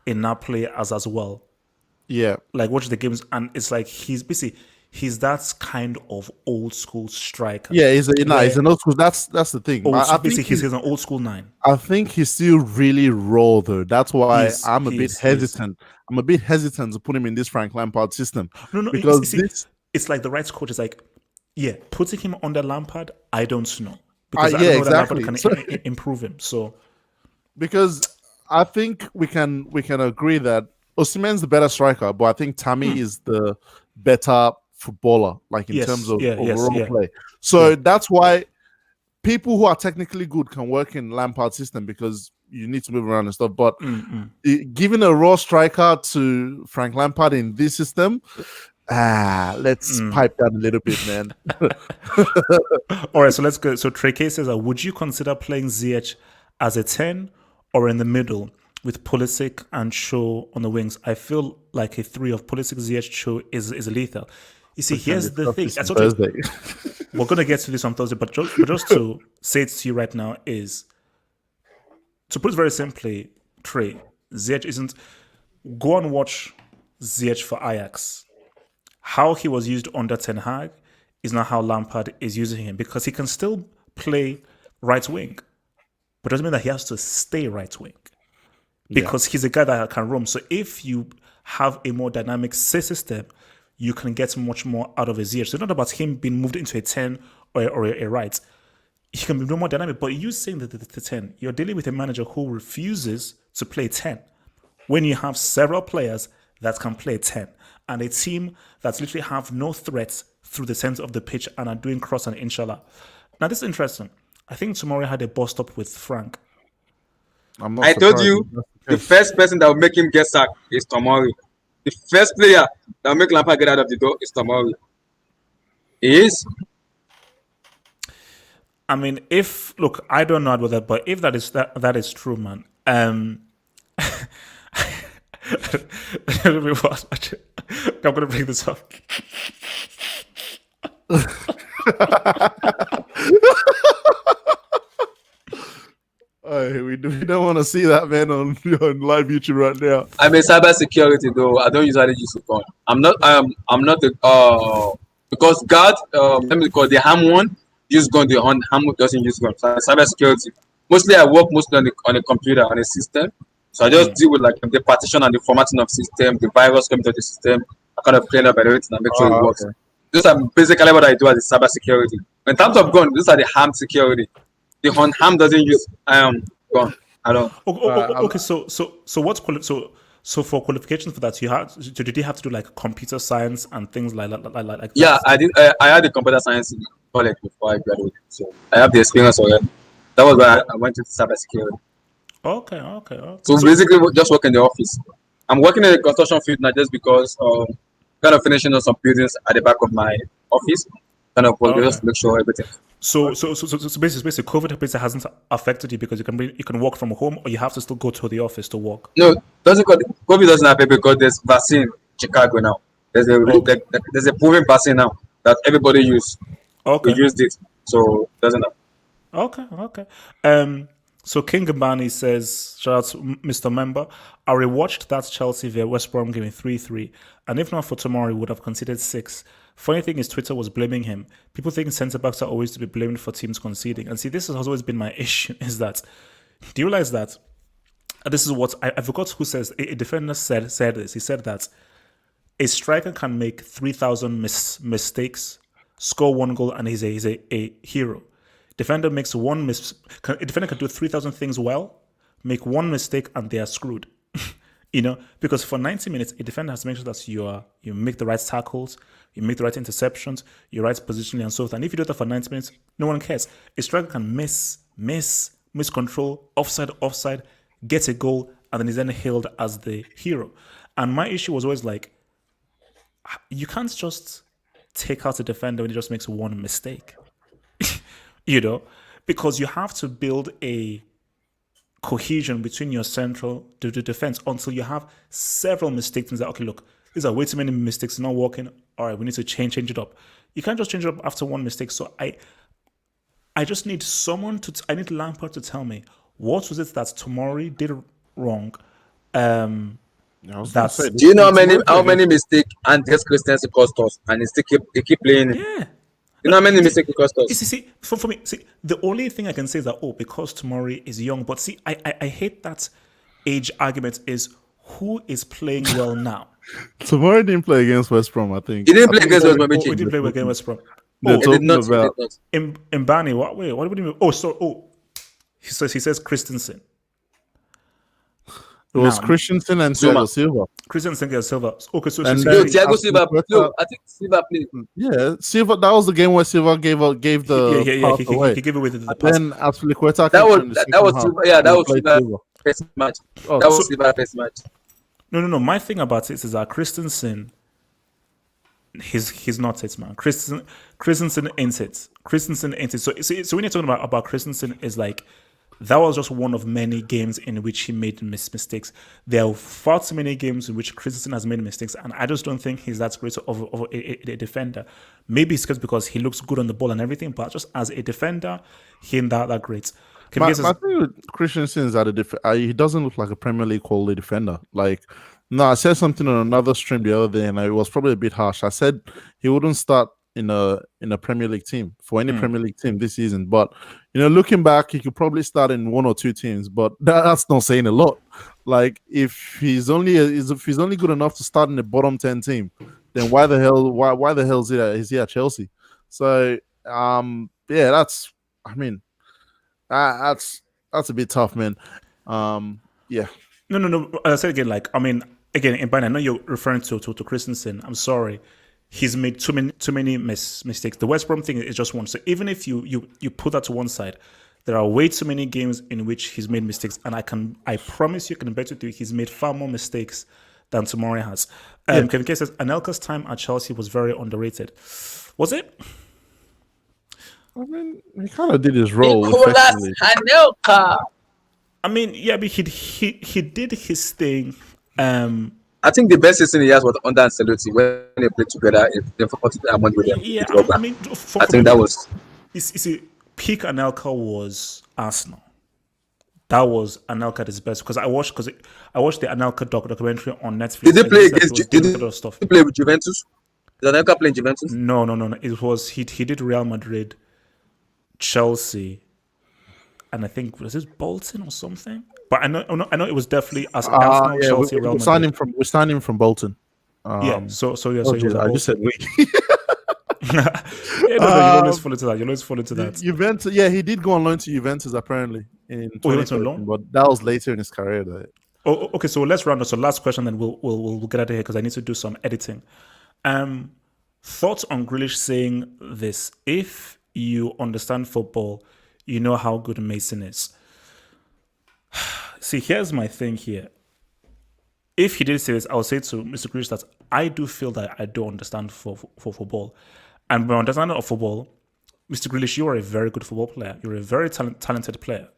in that play as well. Yeah, like watch the games, and it's like he's that kind of old school striker. Yeah, he's an old school. That's the thing. I think he's an old school 9. I think he's still really raw though. That's why I'm a bit hesitant. I'm a bit hesitant to put him in this Frank Lampard system. No, because it's like the right coach is like, yeah, putting him under Lampard, I don't know because I don't know exactly. that Lampard can improve him. So because I think we can agree that Osimhen's the better striker, but I think Tammy is the better footballer, like in terms of overall play. So that's why people who are technically good can work in Lampard's system because you need to move around and stuff. But giving a raw striker to Frank Lampard in this system, let's pipe that a little bit, man. All right, so let's go. So Trey K says, would you consider playing Ziyech as a 10 or in the middle with Pulisic and Shaw on the wings? I feel like a 3 of Pulisic, Ziyech, Shaw is lethal. You see, here's the thing. We're going to get to this on Thursday, but just to say it to you right now is, to put it very simply, Trey, Ziyech isn't... Go and watch Ziyech for Ajax. How he was used under Ten Hag is not how Lampard is using him, because he can still play right wing, but it doesn't mean that he has to stay right wing. Because he's a guy that can roam. So if you have a more dynamic system, you can get much more out of a Ziyech. So it's not about him being moved into a 10 or a right. He can be more dynamic. But you saying that the 10, you're dealing with a manager who refuses to play 10 when you have several players that can play 10 and a team that literally have no threats through the center of the pitch and are doing cross and inshallah. Now, this is interesting. I think Tomori had a bust up with Frank. I told you, the first person that will make him get sacked is Tomori. The first player that will make Lampard get out of the door is Tomori. He is. I mean, I don't know about that, but if that is true, man. I'm gonna bring this up. We don't want to see that, man, on live YouTube right now. I'm a cyber security though. I don't usually use a gun. I'm not because God let me call the ham one use gun, the ham doesn't use gun. So cyber security. Mostly I work on a computer, on a system. So I just deal with like the partition and the formatting of system, the virus coming to the system. I kind of clean up everything and make sure it works. Okay. Those are basically what I do as a cyber security. In terms of gun, these are the ham security. The ham doesn't use gun. I don't. Okay, so so for qualifications for that, did you have to do like computer science and things like that? Yeah, I did. I had the computer science in college before I graduated, so I have the experience already. That was why I went into cyber security. Okay. So basically, just work in the office. I'm working in the construction field now just because kind of finishing on some buildings at the back of my office. Kind of just to make sure everything. So basically, COVID hasn't affected you because you can work from home, or you have to still go to the office to work. No, COVID doesn't happen because there's vaccine in Chicago now. There's a proven vaccine now that everybody use. Okay. We used it, so it doesn't happen. Okay. So King Gabani says, shout out to Mr. Member, I rewatched that Chelsea via West Brom game in 3-3, and if not for tomorrow, he would have conceded 6. Funny thing is, Twitter was blaming him. People think centre-backs are always to be blamed for teams conceding. And see, this has always been my issue, is that, do you realize that, and this is what, I forgot who says, a defender said this, he said that a striker can make 3,000 mistakes, score 1 goal, and he's a hero. Defender makes a defender can do 3,000 things well, make 1 mistake, and they are screwed. Because for 90 minutes, a defender has to make sure that you make the right tackles, you make the right interceptions, you're right positionally, and so forth. And if you do that for 90 minutes, no one cares. A striker can miscontrol, offside, get a goal, and then is then hailed as the hero. And my issue was always like, you can't just take out a defender when he just makes 1 mistake. Because you have to build a cohesion between your central to the defense until you have several mistakes and say, okay, look, these are way too many mistakes, it's not working. All right, we need to change it up. You can't just change it up after 1 mistake. So I just need I need Lampard to tell me what was it that Tomori did wrong. I was gonna say, Do you know how many mistakes Andreas Christensen cost us, and he keep playing? Yeah. You know how many mistakes he cost us? See, for me, the only thing I can say is that, because Tomori is young, but see, I hate that age argument is who is playing well now. Tomorrow didn't play against West Brom, I think. He didn't play against West Brom. He didn't play against West Brom. They're He did talking not. He about- did not. In Bani, what do you mean? He says Christensen. It was Nah. Christensen and Zuma. Thiago Silva. Christensen and Silva. Okay, so And she's then- No, saying- Thiago Silva. Aspilicueta- No, I think Silva played. Yeah, Silva. That was the game where Silva gave the pass away. He gave away the pass. Then Aspilicueta That came was in the that second was half Silva. Yeah, that and was played Silva Silva. first match. Oh, That was so- Silva first match. No. My thing about it is that Christensen, he's not it, man. Christensen ain't it. Christensen ain't it. So when you're talking about Christensen, is like that was just one of many games in which he made mistakes. There are far too many games in which Christensen has made mistakes, and I just don't think he's that great of a defender. Maybe it's because he looks good on the ball and everything, but just as a defender, he ain't that great. My thing with Christensen is that he doesn't look like a Premier League quality defender. Like, no, I said something on another stream the other day, and it was probably a bit harsh. I said he wouldn't start in a Premier League team for any Premier League team this season. But looking back, he could probably start in 1 or 2 teams. But that's not saying a lot. Like, if he's only good enough to start in the bottom 10 team, then why the hell is he at Chelsea? So yeah, that's a bit tough, man. Yeah. No. As I said again, in Bayern, I know you're referring to Christensen. I'm sorry. He's made too many mistakes. The West Brom thing is just one. So even if you put that to one side, there are way too many games in which he's made mistakes. And I promise you, can bet with you, he's made far more mistakes than Tomori has. Kevin K says, Anelka's time at Chelsea was very underrated. Was it? I mean, he kind of did his role. Nicolas effectively. Anelka. I mean, yeah, but he did his thing. I think the best season he has was under Ancelotti when they played together in Fortuna with them. Yeah, I mean, I think that was. You see, peak Anelka was Arsenal. That was Anelka at his best because I watched the Anelka documentary on Netflix. Did he play It against? was Did doing a lot of stuff. he play with Juventus? Did Anelka play in Juventus? No. It was he did Real Madrid, Chelsea, and I think was this Bolton or something. But I know it was definitely Arsenal, Yeah, Chelsea, Real we Madrid. signed him from Bolton. Yeah. So he Oh, was geez, at I just Bolton. said we. You always fall into that. You always fall into that. Juventus. Yeah, he did go on loan to Juventus apparently in Oh, he went on 2013, loan? but that was later in his career. Though. Oh, okay. So let's round up. So last question, then we'll get out of here because I need to do some editing. Thoughts on Grealish saying this? If you understand football, you know how good Mason is. See, here's my thing here. If he did say this, I would say to Mr. Grealish that I do feel that I do understand for football. And my understanding of football, Mr. Grealish, you are a very good football player. You're a very talented player.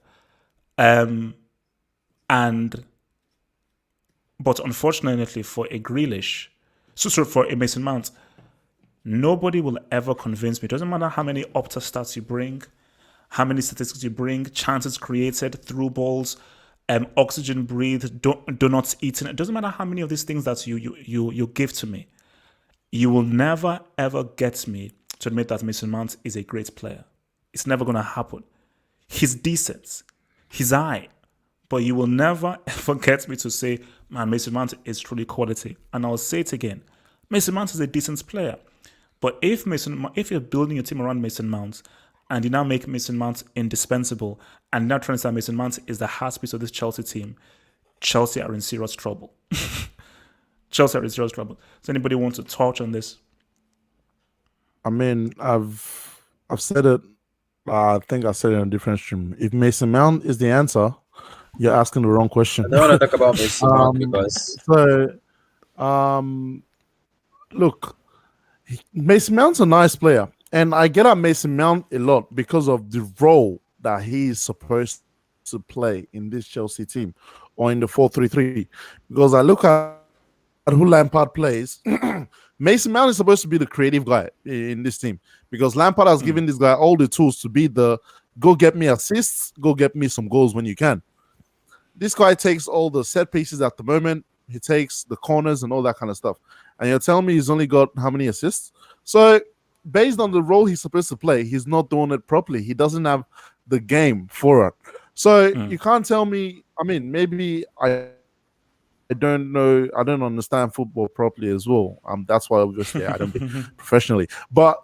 But unfortunately for a Grealish, for a Mason Mount, nobody will ever convince me. It doesn't matter how many Opta stats you bring, how many statistics you bring, chances created, through balls, oxygen breathed, donuts eaten. It doesn't matter how many of these things that you give to me. You will never ever get me to admit that Mason Mount is a great player. It's never going to happen. He's decent. He's high. But you will never ever get me to say, man, Mason Mount is truly quality. And I'll say it again. Mason Mount is a decent player. But if you're building a team around Mason Mount and you now make Mason Mount indispensable and now trying to say Mason Mount is the heartbeat of this Chelsea team, Chelsea are in serious trouble. Chelsea are in serious trouble. Does anybody want to touch on this? I mean, I've said it. I think I said it on a different stream. If Mason Mount is the answer, you're asking the wrong question. I don't want to talk about Mason Mount because look, Mason Mount's a nice player, and I get at Mason Mount a lot because of the role that he is supposed to play in this Chelsea team or in the 4-3-3. Because I look at who Lampard plays, Mason Mount is supposed to be the creative guy in this team because Lampard has given this guy all the tools to be the go get me assists, go get me some goals when you can. This guy takes all the set pieces at the moment. He takes the corners and all that kind of stuff. And you're telling me he's only got how many assists? So based on the role he's supposed to play, he's not doing it properly. He doesn't have the game for it. So you can't tell me, I mean, maybe I don't know, I don't understand football properly as well. That's why obviously I don't play professionally. But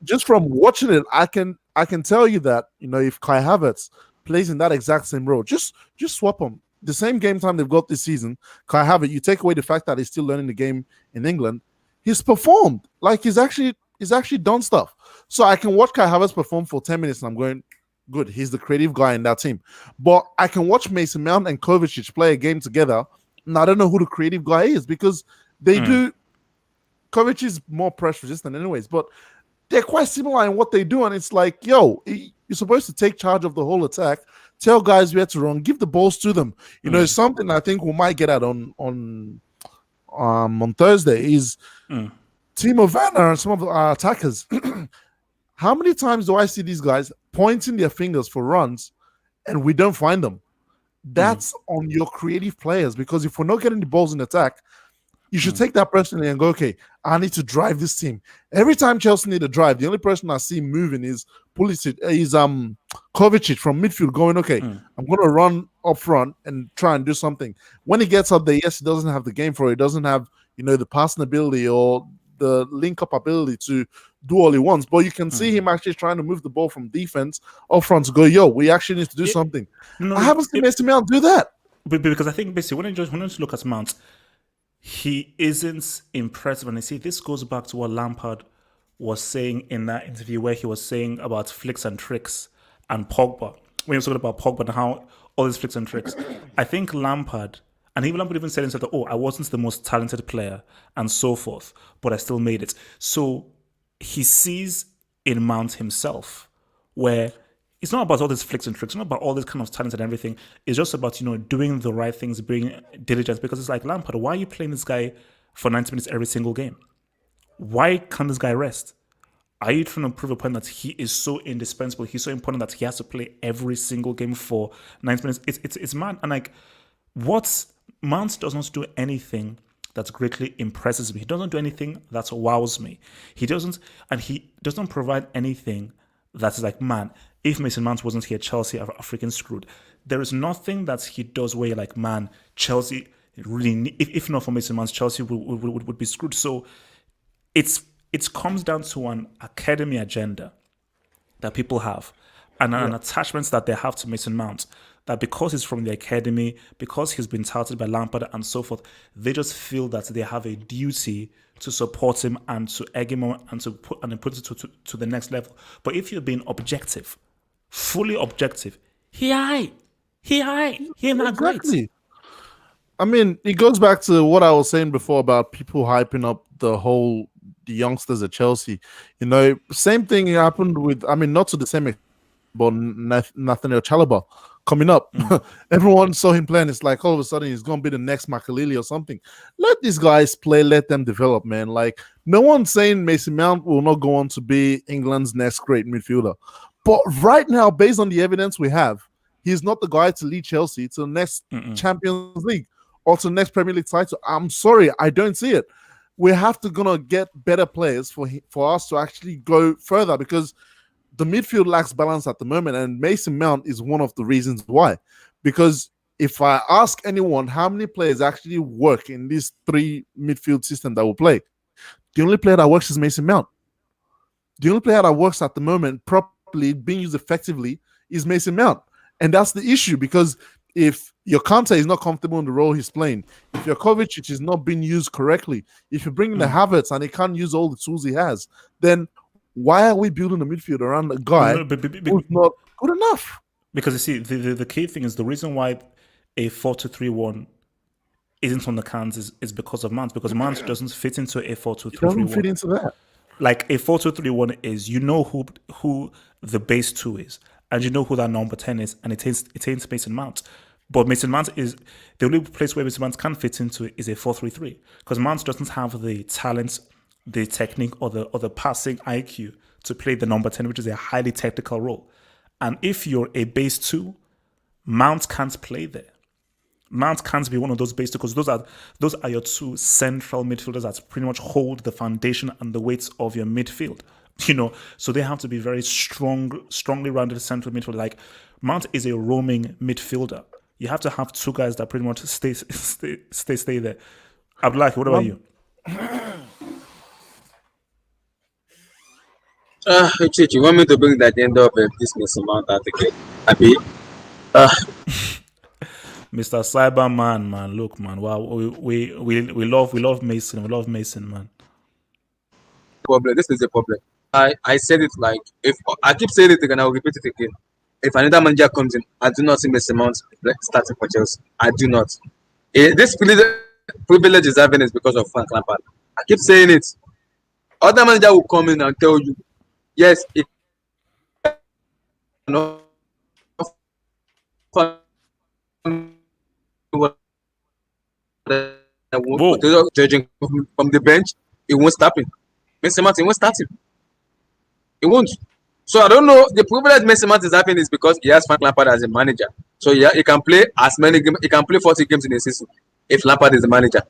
just from watching it, I can tell you that, if Kai Havertz plays in that exact same role, just swap him. The same game time they've got this season, Kai Havertz, you take away the fact that he's still learning the game in England, he's performed. Like he's actually done stuff. So I can watch Kai Havertz perform for 10 minutes and I'm going, good, he's the creative guy in that team. But I can watch Mason Mount and Kovacic play a game together and I don't know who the creative guy is because they do. Kovacic is more pressure resistant anyways, but they're quite similar in what they do. And it's like, yo, you're supposed to take charge of the whole attack, tell guys where to run, give the balls to them. It's something I think we might get at on Thursday is Timo Werner and some of our attackers. How many times do I see these guys pointing their fingers for runs and we don't find them? That's on your creative players because if we're not getting the balls in attack, you should take that personally and go, okay, I need to drive this team. Every time Chelsea need a drive, the only person I see moving is Kovacic from midfield going, okay, I'm going to run up front and try and do something. When he gets up there, yes, he doesn't have the game for it. He doesn't have, the passing ability or the link-up ability to do all he wants. But you can see him actually trying to move the ball from defense up front to go, yo, we actually need to do something. No, I haven't seen Mason Mount do that. Because I think basically when you look at Mount, he isn't impressive. And I see this goes back to what Lampard was saying in that interview where he was saying about flicks and tricks and Pogba. When he was talking about Pogba and how all these flicks and tricks. I think Lampard, and even Lampard even said himself that, I wasn't the most talented player and so forth, but I still made it. So he sees in Mount himself where it's not about all these flicks and tricks. It's not about all this kind of talent and everything. It's just about, doing the right things, being diligent. Because it's like, Lampard, why are you playing this guy for 90 minutes every single game? Why can't this guy rest? Are you trying to prove a point that he is so indispensable? He's so important that he has to play every single game for 90 minutes? It's mad. And like, Mount does not do anything that greatly impresses me. He doesn't do anything that wows me. He doesn't provide anything that's like, man, if Mason Mount wasn't here, Chelsea are freaking screwed. There is nothing that he does where you're like, man, Chelsea really, if not for Mason Mount, Chelsea would be screwed. So it comes down to an academy agenda that people have and an attachment that they have to Mason Mount. That because he's from the academy, because he's been touted by Lampard and so forth, they just feel that they have a duty to support him and to egg him on and to put it to the next level. But if you're being objective, fully objective, he ain't not great. I mean, it goes back to what I was saying before about people hyping up the youngsters at Chelsea. Same thing happened with, not to the same extent, but Nathaniel Chalobah coming up. Everyone saw him playing. It's like all of a sudden he's going to be the next Makaleli or something. Let these guys play. Let them develop, man. Like, no one's saying Mason Mount will not go on to be England's next great midfielder. But right now, based on the evidence we have, he's not the guy to lead Chelsea to the next Champions League or to the next Premier League title. I'm sorry, I don't see it. We have to gonna get better players for us to actually go further, because the midfield lacks balance at the moment, and Mason Mount is one of the reasons why. Because if I ask anyone how many players actually work in this 3 midfield system that will play, the only player that works is Mason Mount. The only player that works at the moment properly, being used effectively, is Mason Mount. And that's the issue, because if your Kante is not comfortable in the role he's playing, if your Kovacic is not being used correctly, if you bring in the Havertz and he can't use all the tools he has, then why are we building a midfield around a guy who's not good enough? Because you see, the key thing is the reason why a 4-2-3-1 isn't on the cards is because of Mount, because Mount doesn't fit into a 4-2-3-1. Doesn't fit into that. Like a 4-2-3-1 is, you know who the base 2 is, and you know who that number 10 is, and it ain't Mason Mount. But Mason Mount is the only place where Mason Mount can fit into it is a 4-3-3, because Mount doesn't have the talent, the technique, or the passing IQ to play the number 10, which is a highly technical role. And if you're a base 2, Mount can't play there. Mount can't be one of those base 2, because those are your 2 central midfielders that pretty much hold the foundation and the weights of your midfield. So they have to be very strongly rounded central midfielder. Like Mount is a roaming midfielder. You have to have 2 guys that pretty much stay there. Abdullahi, what about you? You want me to bring the agenda of this Mason Mount out again? Abi? Mr. Cyberman, man, look, man. Wow, we love Mason. We love Mason, man. Problem. This is the problem. I said it like, if I keep saying it again, I'll repeat it again. If another manager comes in, I do not see Mason Mount starting for Chelsea. I do not. This privilege is having is because of Frank Lampard. I keep saying it. Other manager will come in and tell you, yes, it judging from the bench, it won't stop him. Mason Mount, it won't start him. It won't. So I don't know. The privilege Mason Mount is having is because he has Frank Lampard as a manager. So yeah, he can play as many games. He can play 40 games in a season if Lampard is the manager.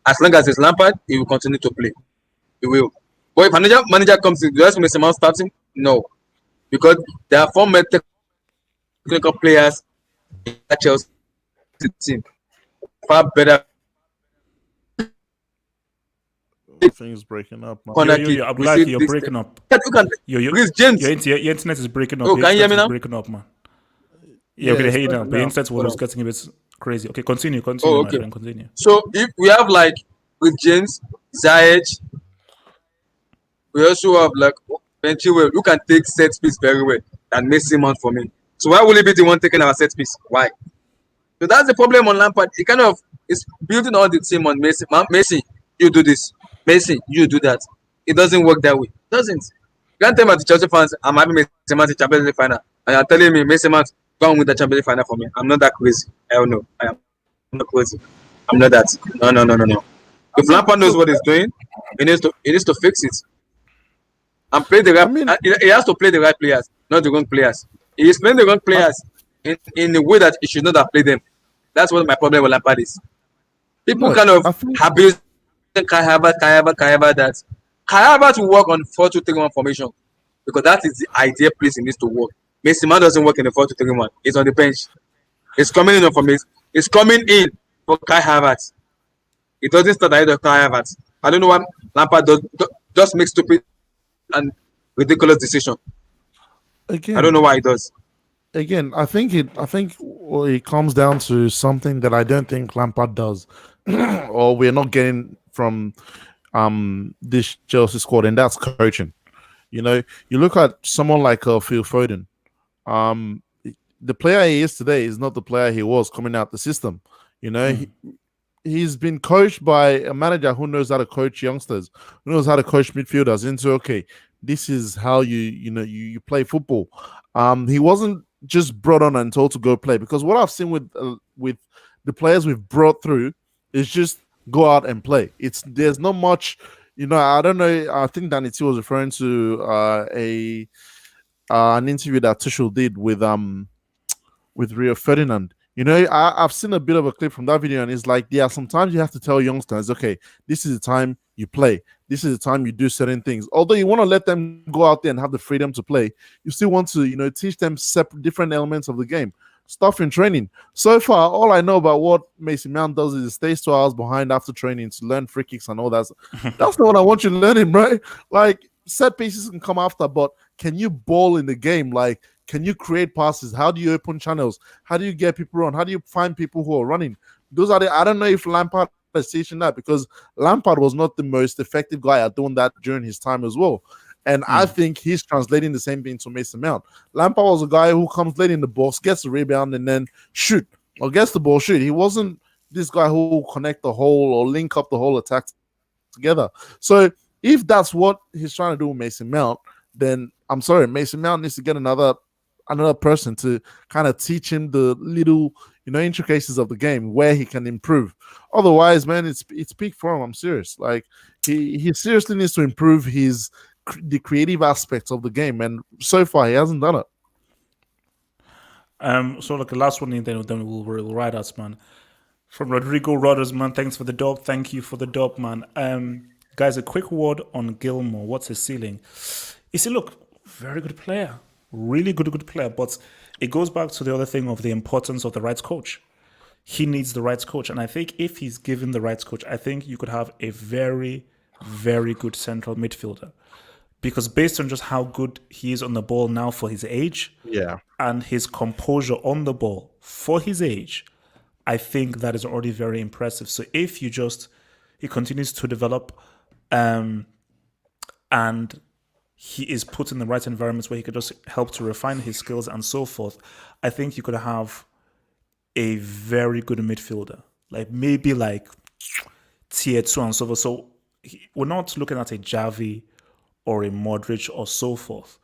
As long as it's Lampard, he will continue to play. He will. But if another manager comes in, does Mason Mount starting? No, because there are 4 technical players in that Chelsea team far better. Things breaking up. You're breaking up. Your internet is breaking up. Oh, can you hear me now? Breaking up, man. Yeah, we can hear you now. The internet was getting a bit crazy. Okay, continue. Oh, okay. My friend, continue. So if we have like with James, Ziyech, we also have like Ben Chilwell, who can take set piece very well and Mason Mount for me. So why will he be the one taking our set piece? Why? So that's the problem on Lampard. He kind of is building all the team on Mason. Mason, you do this. Mason, you do that. It doesn't work that way. It doesn't. You can't tell me the Chelsea fans, I'm having Mason Mount in Champions League final, and you're telling me Mason Mount go on with the Champions League final for me. I'm not that crazy. Hell no. I am not crazy. I'm not that. No. If Lampard knows what he's doing, he needs to fix it. And play the right. He has to play the right players, not the wrong players. He is playing the wrong players in the way that he should not have played them. That's what my problem with Lampard is. People kind of abuse Kai Havertz that. Kai Havertz will work on 4-2-3-1 formation because that is the ideal place he needs to work. Mason Mount doesn't work in the 4-2-3-1. He's on the bench. He's coming in for Mason. He's coming in for Kai Havertz. It doesn't start ahead of Kai Havertz. I don't know why Lampard just makes stupid and ridiculous decision. Again, I don't know why he does. Again, I think it comes down to something that I don't think Lampard does, or we're not getting from this Chelsea squad, and that's coaching. You look at someone like Phil Foden. The player he is today is not the player he was coming out the system. He's been coached by a manager who knows how to coach youngsters, who knows how to coach midfielders into, okay, this is how you play football. He wasn't just brought on and told to go play, because what I've seen with the players we've brought through is just go out and play. There's not much, I don't know. I think Danny T was referring to an interview that Tuchel did with Rio Ferdinand. You know, I've seen a bit of a clip from that video, and it's like, yeah, sometimes you have to tell youngsters, okay, this is the time you play. This is the time you do certain things. Although you want to let them go out there and have the freedom to play, you still want to, you know, teach them separate different elements of the game. Stuff in training. So far, all I know about what Mason Mount does is stays 2 hours behind after training to learn free kicks and all that. That's not what I want you learning, right? Like, set pieces can come after, but can you ball in the game? Like, can you create passes? How do you open channels? How do you get people on? How do you find people who are running? Those are I don't know if Lampard is teaching that, because Lampard was not the most effective guy at doing that during his time as well. And I think he's translating the same thing to Mason Mount. Lampard was a guy who comes late in the box, gets the rebound, and then shoot, or gets the ball, shoot. He wasn't this guy who will connect the whole or link up the whole attack together. So if that's what he's trying to do with Mason Mount, then I'm sorry, Mason Mount needs to get another person to kind of teach him the little, you know, intricacies of the game where he can improve. Otherwise, man, it's peak for him. I'm serious. Like, he seriously needs to improve the creative aspects of the game, and so far he hasn't done it. So like the last one, then we'll ride us, man. From Rodrigo Rodgers, man. Thanks for the dub. Thank you for the dub, man. Guys, a quick word on Gilmore. What's his ceiling? You see, look, very good player, really good player. But it goes back to the other thing of the importance of the right coach. He needs the right coach, and I think if he's given the right coach, I think you could have a very, very good central midfielder. Because based on just how good he is on the ball now for his age, Yeah. and his composure on the ball for his age, I think that is already very impressive. So if he continues to develop, and he is put in the right environments where he could just help to refine his skills and so forth, I think you could have a very good midfielder, like maybe like tier 2 and so forth. So we're not looking at a Javi or a Modric or so forth.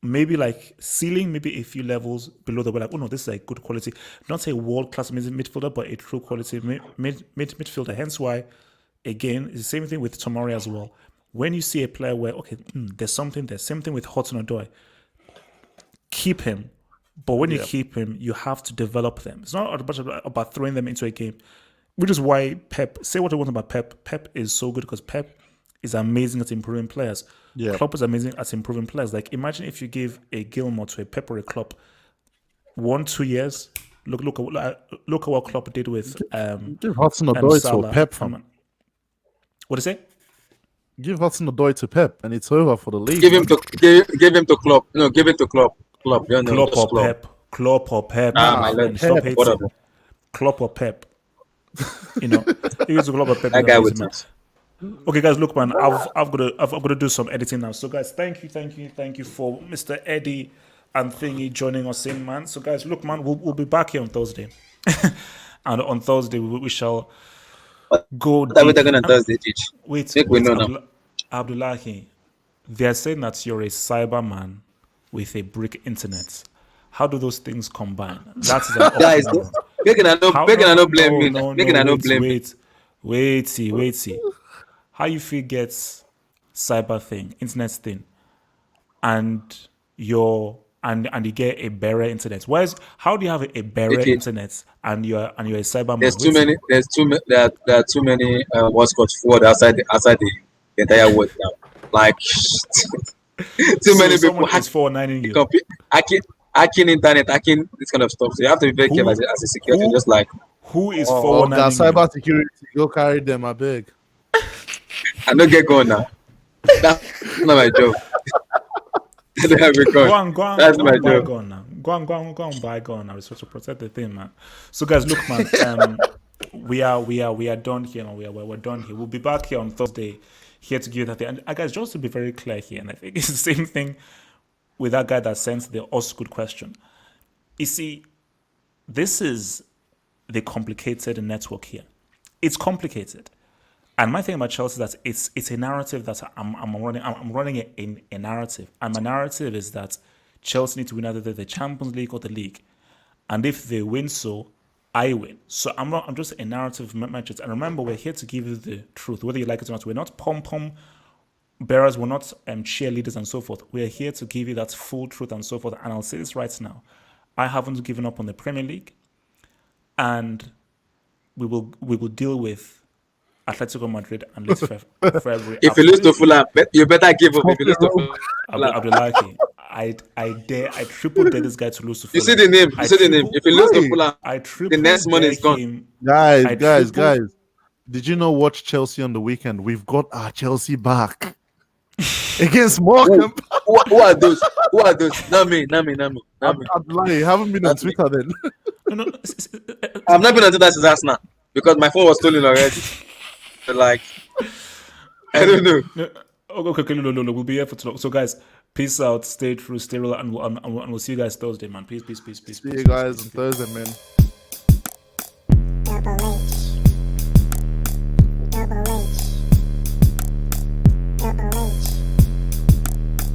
Maybe like ceiling, maybe a few levels below that. We're like, oh no, this is a good quality, not a world-class midfielder, but a true quality midfielder. Hence why, again, it's the same thing with Tomori as well. When you see a player where, okay, there's something there, same thing with Hudson-Odoi, keep him. But when you keep him, you have to develop them. It's not about throwing them into a game, which is why Pep, say what you want about Pep, Pep is so good because Pep is amazing at improving players. Yeah. Klopp is amazing at improving players. Like, imagine if you give a Gilmore to a Pep or a Klopp, 1-2 years. Look at what Klopp did with Give Hudson-Odoi to Salah. Pep, fam. What is it? Give Hudson-Odoi to Pep, and it's over for the league. Give him to Klopp. No, give it to Klopp. Klopp, you know, Klopp just or Klopp. Pep? Klopp or Pep? My lord, And stop hating. whatever. Klopp or Pep? You know, if it's Klopp or Pep, That you guy know, with man. us. Okay, guys, look, man, I've got to do some editing now. So, guys, thank you for Mr. Eddie and Thingy joining us in, man. So, guys, look, man, we'll be back here on Thursday, and on Thursday we shall go. What are we deep. talking on Thursday, Teach? Wait, Make we know now. Abdullahi, they are saying that you're a Cyberman with a brick internet. How do those things combine? That's an Guys, oxymoron. making I no blame me. Making I no blame me. Wait, see. How you feel gets cyber thing, internet thing, and you get a better internet? How do you have a better Okay. internet and you're a cyberman? There are too many what's called forward outside the entire world now. Like too many people is 499 you. hacking internet, hacking this kind of stuff. So you have to be very careful as a security, just like Who is Oh, that 419 you? cyber security, go carry them, I beg. I don't get going now. That's not my job. I don't have a gun. Go on, That's go my on, buy job. gun now. Go on, buy gun now. We're supposed to protect the thing, man. So, guys, look, man. We are done here, man. We're done here. We'll be back here on Thursday, here to give you that thing. And guys, just to be very clear here, and I think it's the same thing with that guy that sent the good question. You see, this is the complicated network here. It's complicated. And my thing about Chelsea is that it's a narrative that I'm running. I'm running a narrative, and my narrative is that Chelsea need to win either the Champions League or the league, and if they win, so I win. So I'm just a narrative matches. And remember, we're here to give you the truth, whether you like it or not. We're not pom bearers, we're not cheerleaders and so forth. We're here to give you that full truth and so forth. And I'll say this right now. I haven't given up on the Premier League, and we will deal with Atletico Madrid and Leeds February. If you lose to Fulham, you better give up. If you lose to Fulham, I'll be lucky. I triple dare this guy to lose to you Fulham. see the name. You see the name. If you lose to Hey. Fulham, I triple the next money is dare gone. him. Guys, I triple- did you not watch Chelsea on the weekend? We've got our Chelsea back against Morecambe. Who are those? Who are those? Not me. Not me. Not me. Not me. I'm lying. You haven't been on That's me. Twitter then. No, I've not been on Twitter since last night because my phone was stolen already. So, like, I don't know. no. Okay, no. We'll be here for too long. So, guys, peace out. Stay true, stay real, and we'll see you guys Thursday, man. Peace. See you guys on Thursday, man. Double H.